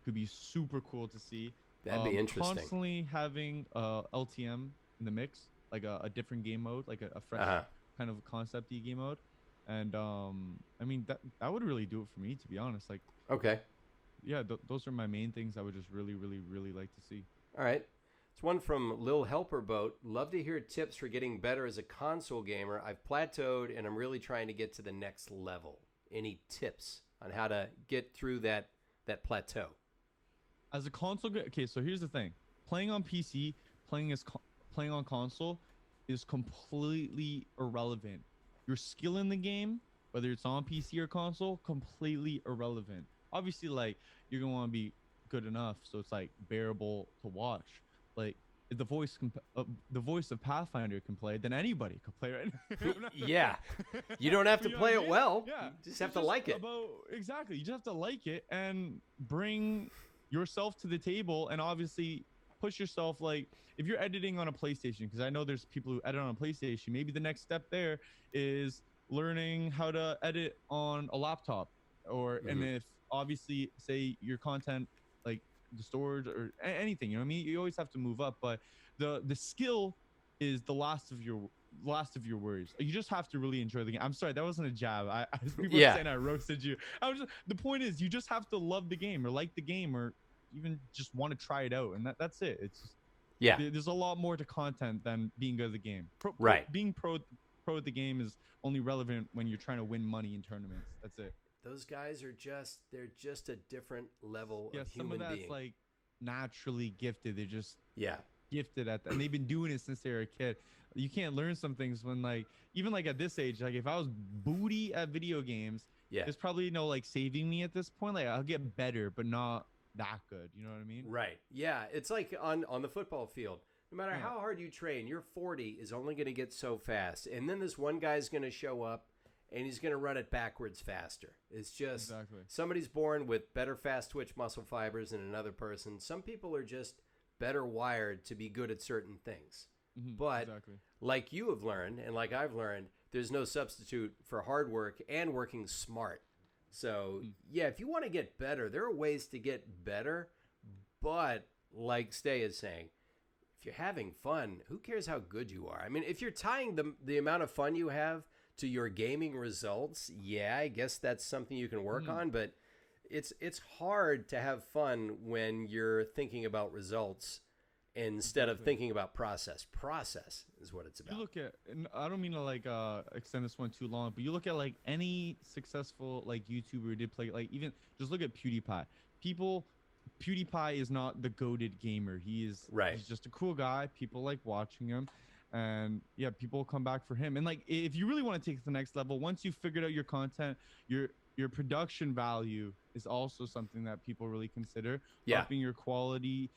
could be super cool to see. That'd be interesting. Constantly having LTM in the mix, like a different game mode, like a fresh Uh-huh. kind of concept-y game mode. And I mean that would really do it for me, to be honest. Like Okay. yeah, those are my main things I would just really really really like to see. All right. It's one from Lil Helper Boat. Love to hear tips for getting better as a console gamer. I've plateaued and I'm really trying to get to the next level. Any tips on how to get through that plateau? As a console okay, so here's the thing. Playing on PC, playing on console is completely irrelevant. Your skill in the game, whether it's on PC or console, completely irrelevant. Obviously, like you're gonna want to be good enough so it's like bearable to watch. Like if the voice of Pathfinder can play, then anybody can play, right? Yeah. You don't have to You know play what I it mean? well. Yeah. You just have It's to like it. Exactly. You just have to like it and bring yourself to the table and obviously push yourself. Like if you're editing on a PlayStation, because I know there's people who edit on a PlayStation, maybe the next step there is learning how to edit on a laptop. And Mhm. if obviously say your content like the storage or anything, you know what I mean? You always have to move up, but the skill is the last of your worries. You just have to really enjoy the game. I'm sorry, that wasn't a jab. People are Yeah. saying I roasted you. The point is you just have to love the game or like the game or even just want to try it out, and that's it. It's just, Yeah. there's a lot more to content than being good at the game. Right. Being pro at the game is only relevant when you're trying to win money in tournaments. That's it. Those guys are they're just a different level Yeah, of some of human that's being. like naturally gifted. They're just Yeah. gifted at that, and they've been doing it since they were a kid. You can't learn some things when like even like at this age, like if I was booty at video games, Yeah. there's probably no like saving me at this point. Like I'll get better, but not that good. You know what I mean? Right. Yeah. It's like on the football field. No matter Yeah. how hard you train, your 40 is only going to get so fast. And then this one guy's going to show up and he's going to run it backwards faster. It's just Exactly. somebody's born with better fast twitch muscle fibers than another person. Some people are just better wired to be good at certain things. But exactly. like you have learned and like I've learned, there's no substitute for hard work and working smart. So, yeah, if you want to get better, there are ways to get better. But like Stay is saying, if you're having fun, who cares how good you are? I mean, if you're tying the amount of fun you have to your gaming results, yeah, I guess that's something you can work on. But it's hard to have fun when you're thinking about results instead of thinking about process. Process is what it's about. You look at, and I don't mean to like extend this one too long, but you look at like any successful like YouTuber who did play, like even just look at PewDiePie. PewDiePie is not the goated gamer. He's just a cool guy. People like watching him, and yeah, people come back for him. And like if you really want to take it to the next level, once you've figured out your content, your production value is also something that people really consider. Yeah. Upping your quality,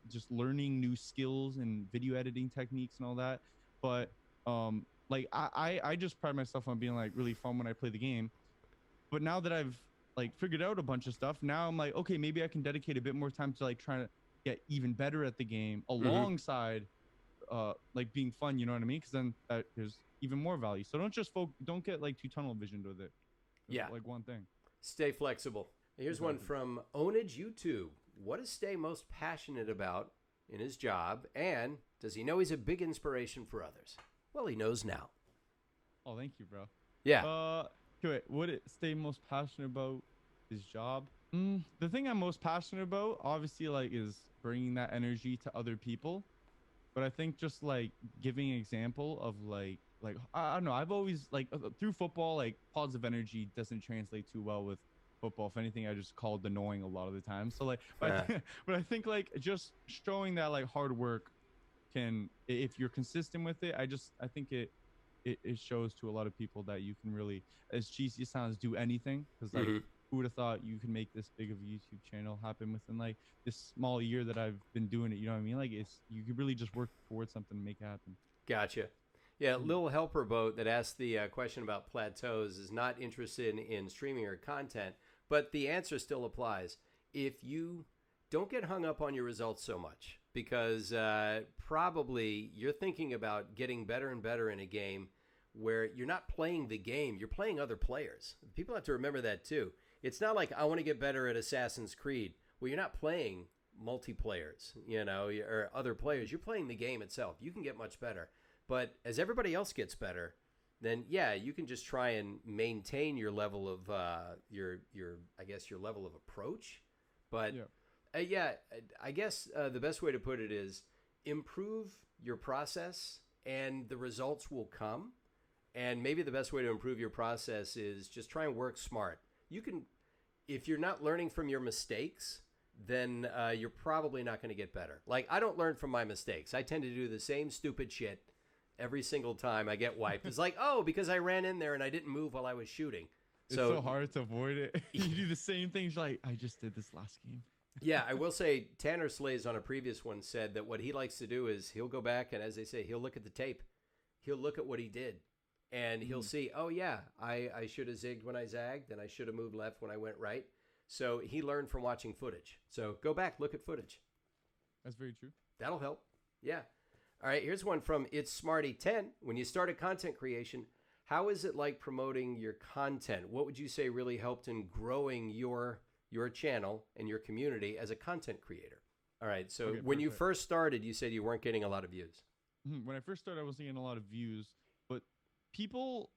just learning new skills and video editing techniques and all that. But like I just pride myself on being like really fun when I play the game. But now that I've like figured out a bunch of stuff, now I'm like, okay, maybe I can dedicate a bit more time to like trying to get even better at the game Mm-hmm. alongside like being fun, you know what I mean? Because then there's even more value. So don't just don't get like too tunnel visioned with it, Yeah. like one thing. Stay flexible. Here's one Exactly. from Ownage YouTube. What is Stay most passionate about in his job? And does he know he's a big inspiration for others? Well, he knows now. Oh, thank you, bro. Yeah. Okay, what it stay most passionate about his job? The thing I'm most passionate about, obviously, like, is bringing that energy to other people. But I think just like giving an example of like I don't know. I've always like through football, like positive energy doesn't translate too well with football. If anything, I just called annoying a lot of the time. So like, but I think like just showing that like hard work can, if you're consistent with it, I think it shows to a lot of people that you can really, as cheesy as it sounds, do anything. Because like, Mm-hmm. who would have thought you can make this big of a YouTube channel happen within like this small year that I've been doing it? You know what I mean? Like, it's, you could really just work towards something and make it happen. Gotcha. Yeah, Lil Helper Boat that asked the question about plateaus is not interested in streaming or content, but the answer still applies. If you don't get hung up on your results so much, because probably you're thinking about getting better and better in a game where you're not playing the game, you're playing other players. People have to remember that too. It's not like I want to get better at Assassin's Creed. Well, you're not playing multiplayers, you know, or other players. You're playing the game itself. You can get much better. But as everybody else gets better, then yeah, you can just try and maintain your level of your I guess your level of approach. But yeah, I guess the best way to put it is improve your process, and the results will come. And maybe the best way to improve your process is just try and work smart. You can, if you're not learning from your mistakes, then you're probably not going to get better. Like, I don't learn from my mistakes. I tend to do the same stupid shit every single time I get wiped. It's like, oh, because I ran in there and I didn't move while I was shooting. It's so hard to avoid it. You do the same things like, I just did this last game. Yeah, I will say Tanner Slays on a previous one said that what he likes to do is he'll go back and, as they say, he'll look at the tape. He'll look at what he did. And he'll see, oh, yeah, I should have zigged when I zagged, and I should have moved left when I went right. So he learned from watching footage. So go back, look at footage. That's very true. That'll help. Yeah. All right, here's one from It's Smarty 10. When you started content creation, how is it like promoting your content? What would you say really helped in growing your channel and your community as a content creator? All right, so Okay, when you perfect. first started, you said you weren't getting a lot of views. When I first started, I wasn't getting a lot of views, but people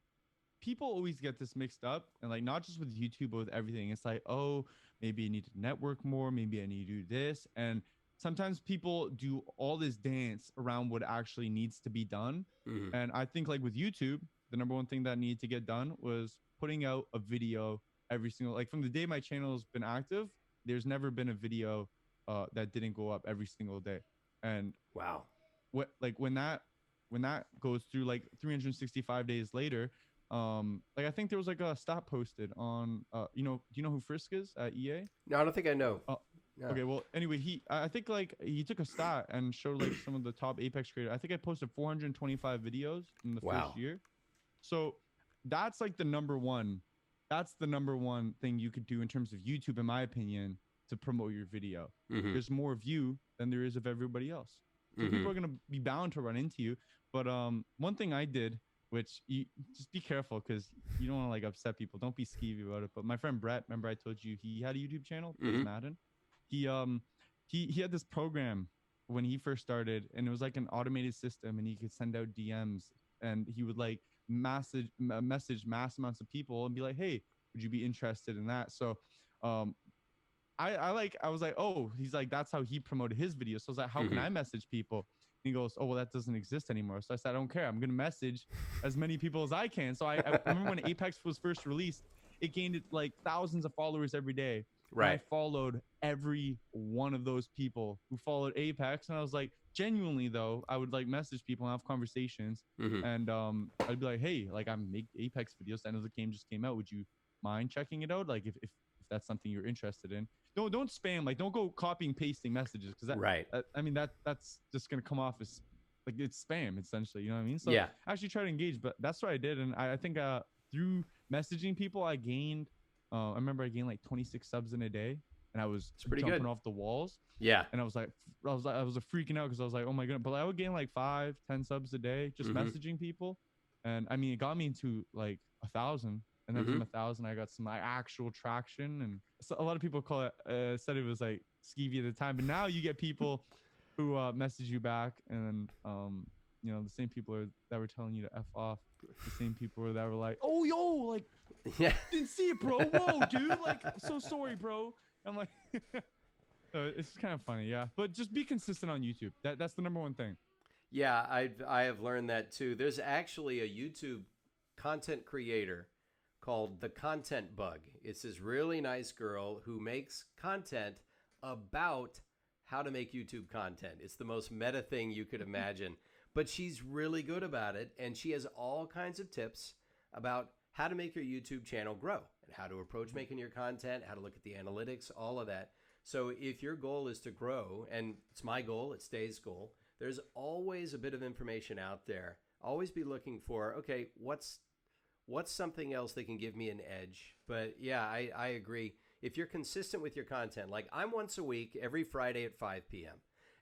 always get this mixed up, and like not just with YouTube, but with everything. It's like, oh, maybe I need to network more, maybe I need to do this, and sometimes people do all this dance around what actually needs to be done. Mm-hmm. And I think like with YouTube, the number one thing that needed to get done was putting out a video every single, like from the day my channel has been active, there's never been a video that didn't go up every single day. And Wow. what, like when that goes through like 365 days later, like I think there was like a stat posted on do you know who Frisk is at EA? No, I don't think I know. No. Okay, well, anyway, I think like he took a stat and showed like some of the top Apex creators. I think I posted 425 videos in the first year. So that's like the number one. That's the number one thing you could do in terms of YouTube, in my opinion, to promote your video. Mm-hmm. There's more of you than there is of everybody else. So people are gonna be bound to run into you. But one thing I did, which you just be careful because you don't want to like upset people. Don't be skeevy about it. But my friend Brett, remember I told you he had a YouTube channel, Madden. He had this program when he first started, and it was like an automated system, and he could send out DMs, and he would like message mass amounts of people and be like, hey, would you be interested in that? So I was like, oh, he's like, that's how he promoted his videos. So I was like, how can I message people? And he goes, oh, well, that doesn't exist anymore. So I said, I don't care, I'm gonna message as many people as I can. So I remember when Apex was first released, it gained like thousands of followers every day. Right. I followed every one of those people who followed Apex, and I was like, genuinely though, I would like message people and have conversations, and I'd be like, hey, like I make Apex videos. I know the game just came out. Would you mind checking it out? Like if that's something you're interested in. Don't spam. Like don't go copying pasting messages because I mean that's just gonna come off as like it's spam essentially. You know what I mean? So actually try to engage. But that's what I did, and I think through messaging people, I gained I remember I gained like 26 subs in a day, and I was It's pretty jumping good. off the walls. Yeah. And I was freaking out because I was like, oh my goodness. But I would gain like 5, 10 subs a day just Mm-hmm. messaging people, and I mean, it got me into like 1,000, and then Mm-hmm. from 1,000, I got some like actual traction, and so a lot of people call it said it was like skeevy at the time, but now you get people who message you back, and you know, the same people that were telling you to f off, the same people that were like, oh yo, like Yeah. didn't see it, bro. Whoa, dude, like so sorry, bro. I'm like. So it's kind of funny, yeah. But just be consistent on YouTube. That's the number one thing. Yeah, I have learned that too. There's actually a YouTube content creator called The Content Bug. It's this really nice girl who makes content about how to make YouTube content. It's the most meta thing you could imagine, but she's really good about it, and she has all kinds of tips about how to make your YouTube channel grow and how to approach making your content, how to look at the analytics, all of that. So if your goal is to grow, and it's my goal, it's Dave's goal, there's always a bit of information out there. Always be looking for, okay, what's something else that can give me an edge? But yeah, I agree. If you're consistent with your content, like I'm once a week, every Friday at 5 p.m.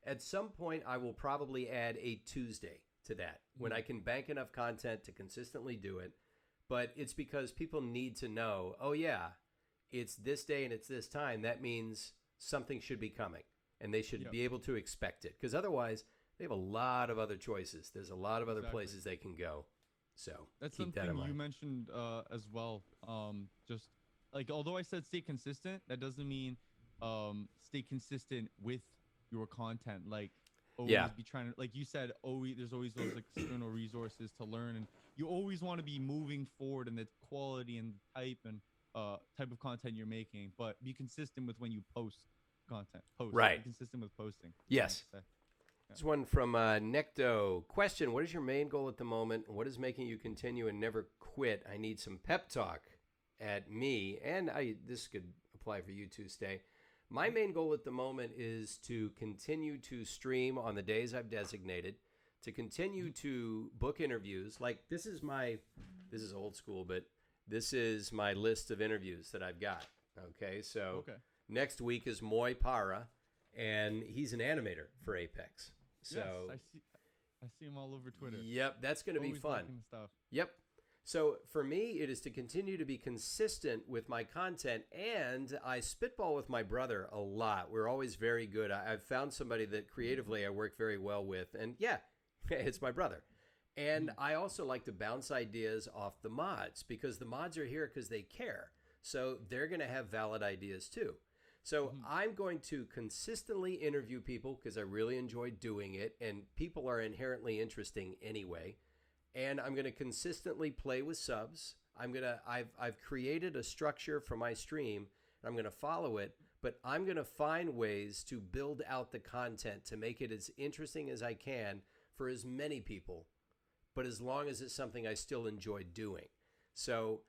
At some point, I will probably add a Tuesday to that when I can bank enough content to consistently do it. But it's because people need to know, oh yeah, it's this day and it's this time. That means something should be coming, and they should be able to expect it, because otherwise they have a lot of other choices. There's a lot of other places they can go. So that's keep something that in mind. you mentioned as well. Just like, although I said stay consistent, that doesn't mean stay consistent with your content. Like always be trying to, like you said, always there's always those external resources to learn, and you always want to be moving forward in the quality and type of content you're making, but be consistent with when you post content. Be consistent with posting. Yes. This one from Necto. Question: what is your main goal at the moment? What is making you continue and never quit? I need some pep talk at me, and this could apply for you too, Stay. My main goal at the moment is to continue to stream on the days I've designated, to continue to book interviews. Like this is old school, but this is my list of interviews that I've got. Okay, so next week is Moy Para, and he's an animator for Apex. So yes, I see him all over Twitter. Yep, that's going to be fun. Stuff. Yep. So for me, it is to continue to be consistent with my content, and I spitball with my brother a lot. We're always very good. I've found somebody that creatively I work very well with, and yeah, it's my brother. And I also like to bounce ideas off the mods, because the mods are here because they care. So they're going to have valid ideas too. So I'm going to consistently interview people because I really enjoy doing it, and people are inherently interesting anyway. And I'm going to consistently play with subs. I've created a structure for my stream, and I'm going to follow it, but I'm going to find ways to build out the content to make it as interesting as I can for as many people, but as long as it's something I still enjoy doing. So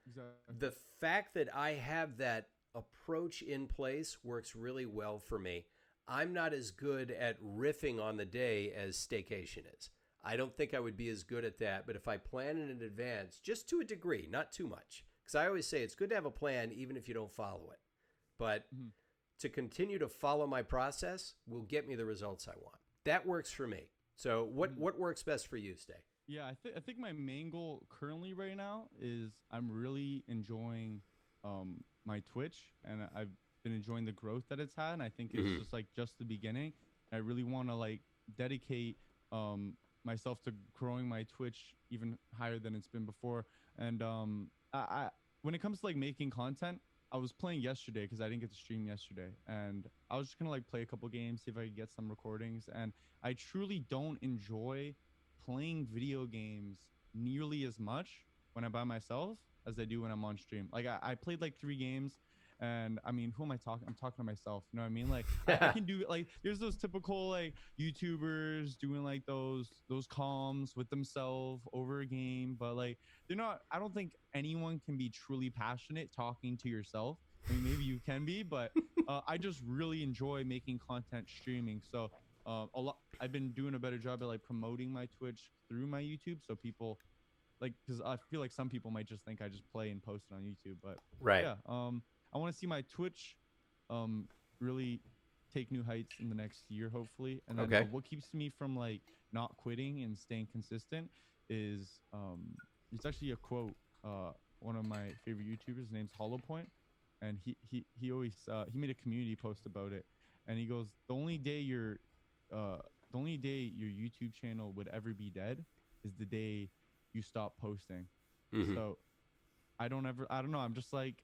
the fact that I have that approach in place works really well for me. I'm not as good at riffing on the day as Staycation is. I don't think I would be as good at that, but if I plan in advance, just to a degree, not too much, because I always say it's good to have a plan even if you don't follow it. But to continue to follow my process will get me the results I want. That works for me. So what works best for you, Stay? Yeah, I think my main goal currently right now is I'm really enjoying my Twitch, and I've been enjoying the growth that it's had, and I think it's just the beginning. I really want to like dedicate myself to growing my Twitch even higher than it's been before. And I when it comes to like making content, I was playing yesterday because I didn't get to stream yesterday, and I was just gonna like play a couple games, see if I could get some recordings. And I truly don't enjoy playing video games nearly as much when I'm by myself as I do when I'm on stream. Like I played like 3 games, and I mean, who am I talking? I'm talking to myself. You know what I mean? Like I can do like, there's those typical like YouTubers doing like those comms with themselves over a game, but like they're not. I don't think anyone can be truly passionate talking to yourself. I mean, maybe you can be, but I just really enjoy making content streaming. So I've been doing a better job at like promoting my Twitch through my YouTube, so people like, because I feel like some people might just think I just play and post it on YouTube, but yeah. I want to see my Twitch really take new heights in the next year, hopefully. And then Okay. what keeps me from like not quitting and staying consistent is it's actually a quote. One of my favorite YouTubers, his name's Hollow Point, and he always he made a community post about it, and he goes, the only day your YouTube channel would ever be dead is the day you stop posting. Mhm. So I don't know. I'm just like,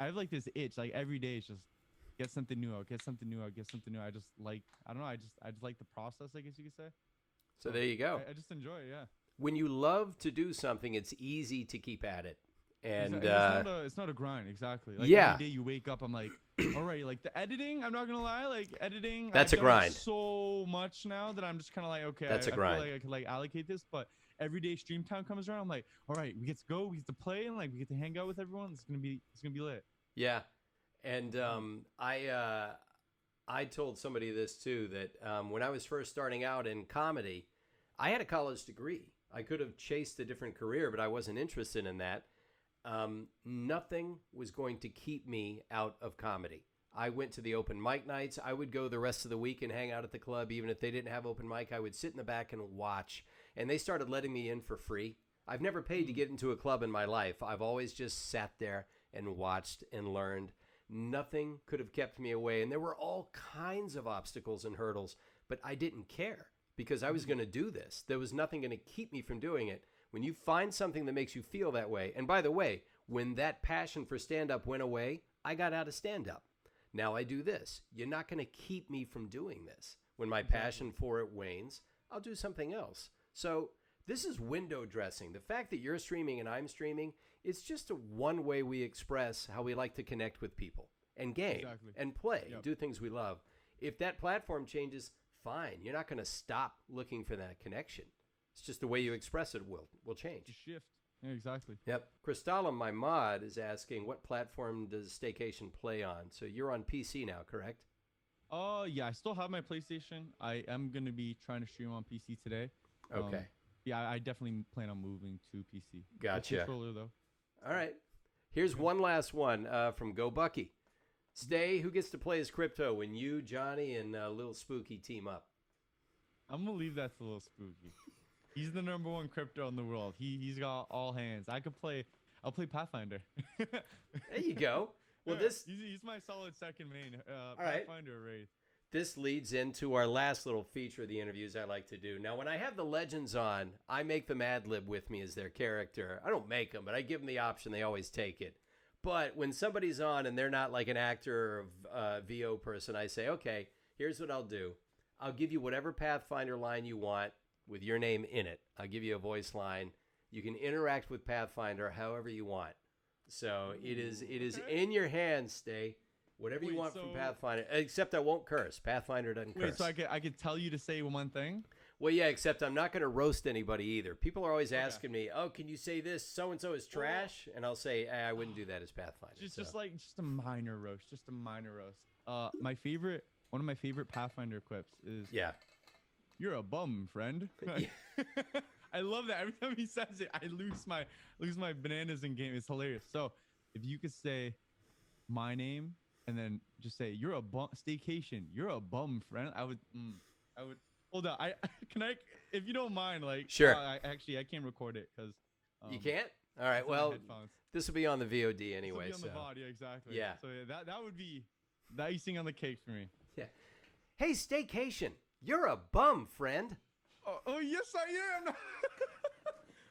I have like this itch. Like every day, it's just get something new out, get something new out, get something new. I just like, I don't know. I just like the process, I guess you could say. So there you go. I just enjoy it. Yeah. When you love to do something, it's easy to keep at it. And it's not a grind. Exactly. Like yeah. every day you wake up, I'm like, all right, like the editing, I'm not going to lie, like editing. That's I've a done it grind. So much now that I'm just kind of like, okay, That's a grind. I feel like I can like allocate this, but every day stream time comes around, I'm like, all right, we get to go, we get to play, and like we get to hang out with everyone. It's gonna be lit. Yeah. And I told somebody this too, that when I was first starting out in comedy, I had a college degree. I could have chased a different career, but I wasn't interested in that. Nothing was going to keep me out of comedy. I went to the open mic nights. I would go the rest of the week and hang out at the club. Even if they didn't have open mic, I would sit in the back and watch. And they started letting me in for free. I've never paid to get into a club in my life. I've always just sat there and watched and learned. Nothing could have kept me away. And there were all kinds of obstacles and hurdles, but I didn't care because I was going to do this. There was nothing going to keep me from doing it. When you find something that makes you feel that way, and by the way, when that passion for stand-up went away, I got out of stand-up. Now I do this. You're not going to keep me from doing this. When my passion for it wanes, I'll do something else. So this is window dressing. The fact that you're streaming and I'm streaming, it's just a one way we express how we like to connect with people and game and play, do things we love. If that platform changes, fine. You're not going to stop looking for that connection. It's just the way you express it will change. Shift. Yeah, exactly. Yep. Kristalum, my mod, is asking, what platform does Staycation play on? So you're on PC now, correct? Yeah, I still have my PlayStation. I am going to be trying to stream on PC today. Okay. Yeah, I definitely plan on moving to PC. Gotcha. Controller, though. All right. Here's one last one from Go Bucky. Stay, who gets to play as Crypto when you, Johnny, and Lil Spooky team up? I'm going to leave that to Lil Spooky. He's the #1 crypto in the world. He's got all hands. I'll play Pathfinder. There you go. Well, he's my solid second main. All right. Pathfinder Wraith. This leads into our last little feature of the interviews I like to do. Now, when I have the legends on, I make them ad-lib with me as their character. I don't make them, but I give them the option. They always take it. But when somebody's on and they're not like an actor or VO person, I say, okay, here's what I'll do. I'll give you whatever Pathfinder line you want with your name in it. I'll give you a voice line. You can interact with Pathfinder however you want. So it is in your hands, Stay. Whatever you want from Pathfinder, except I won't curse. Pathfinder doesn't curse. So I could tell you to say one thing? Well, yeah, except I'm not going to roast anybody either. People are always asking me, oh, can you say this? So-and-so is trash? And I'll say, I wouldn't do that as Pathfinder. Just a minor roast. Just a minor roast. One of my favorite Pathfinder quips is, you're a bum, friend. I love that. Every time he says it, I lose my bananas in game. It's hilarious. So if you could say my name and then just say you're a bum, Staycation, you're a bum, friend. I would hold on. If you don't mind, like, sure. I can't record it because you can't. All right. Well, this will be on the VOD anyway. This will be on the VOD, exactly. Yeah. So that would be the icing on the cake for me. Yeah. Hey, Staycation, you're a bum, friend. Oh yes, I am.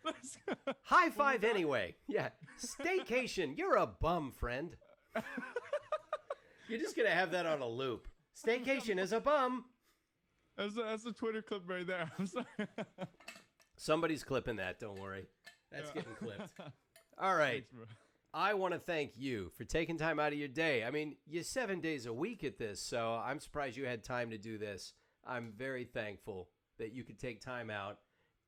Let's go. High five anyway. Yeah. Staycation, you're a bum, friend. You're just going to have that on a loop. Staycation is a bum. That's a Twitter clip right there. I'm sorry. Somebody's clipping that. Don't worry. That's getting clipped. All right. Thanks, I want to thank you for taking time out of your day. I mean, you're 7 days a week at this, so I'm surprised you had time to do this. I'm very thankful that you could take time out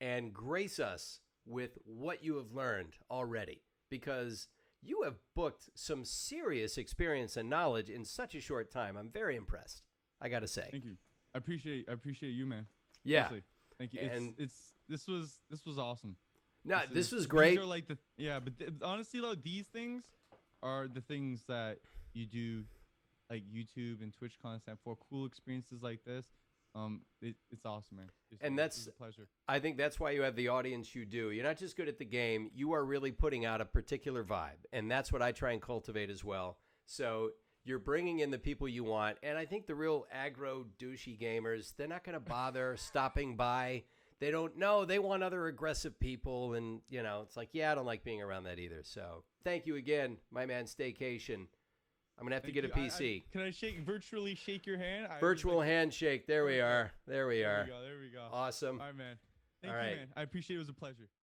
and grace us with what you have learned already, because you have booked some serious experience and knowledge in such a short time. I'm very impressed, I got to say. Thank you. I appreciate you, man. Yeah. Seriously. Thank you. And This was awesome. No, this was great. These are like but honestly though, these things are the things that you do, like YouTube and Twitch content for cool experiences like this. It's awesome, man. And it's a pleasure. I think that's why you have the audience you do. You're not just good at the game, you are really putting out a particular vibe. And that's what I try and cultivate as well. So you're bringing in the people you want. And I think the real aggro, douchey gamers, they're not going to bother stopping by. They don't know. They want other aggressive people. And, you know, it's like, yeah, I don't like being around that either. So thank you again, my man, Staycation. I'm going to have to get a PC. Can I virtually shake your hand? Virtual handshake. There we are. There we are. There we go. Awesome. All right, man. Thank you, man. I appreciate it. It was a pleasure.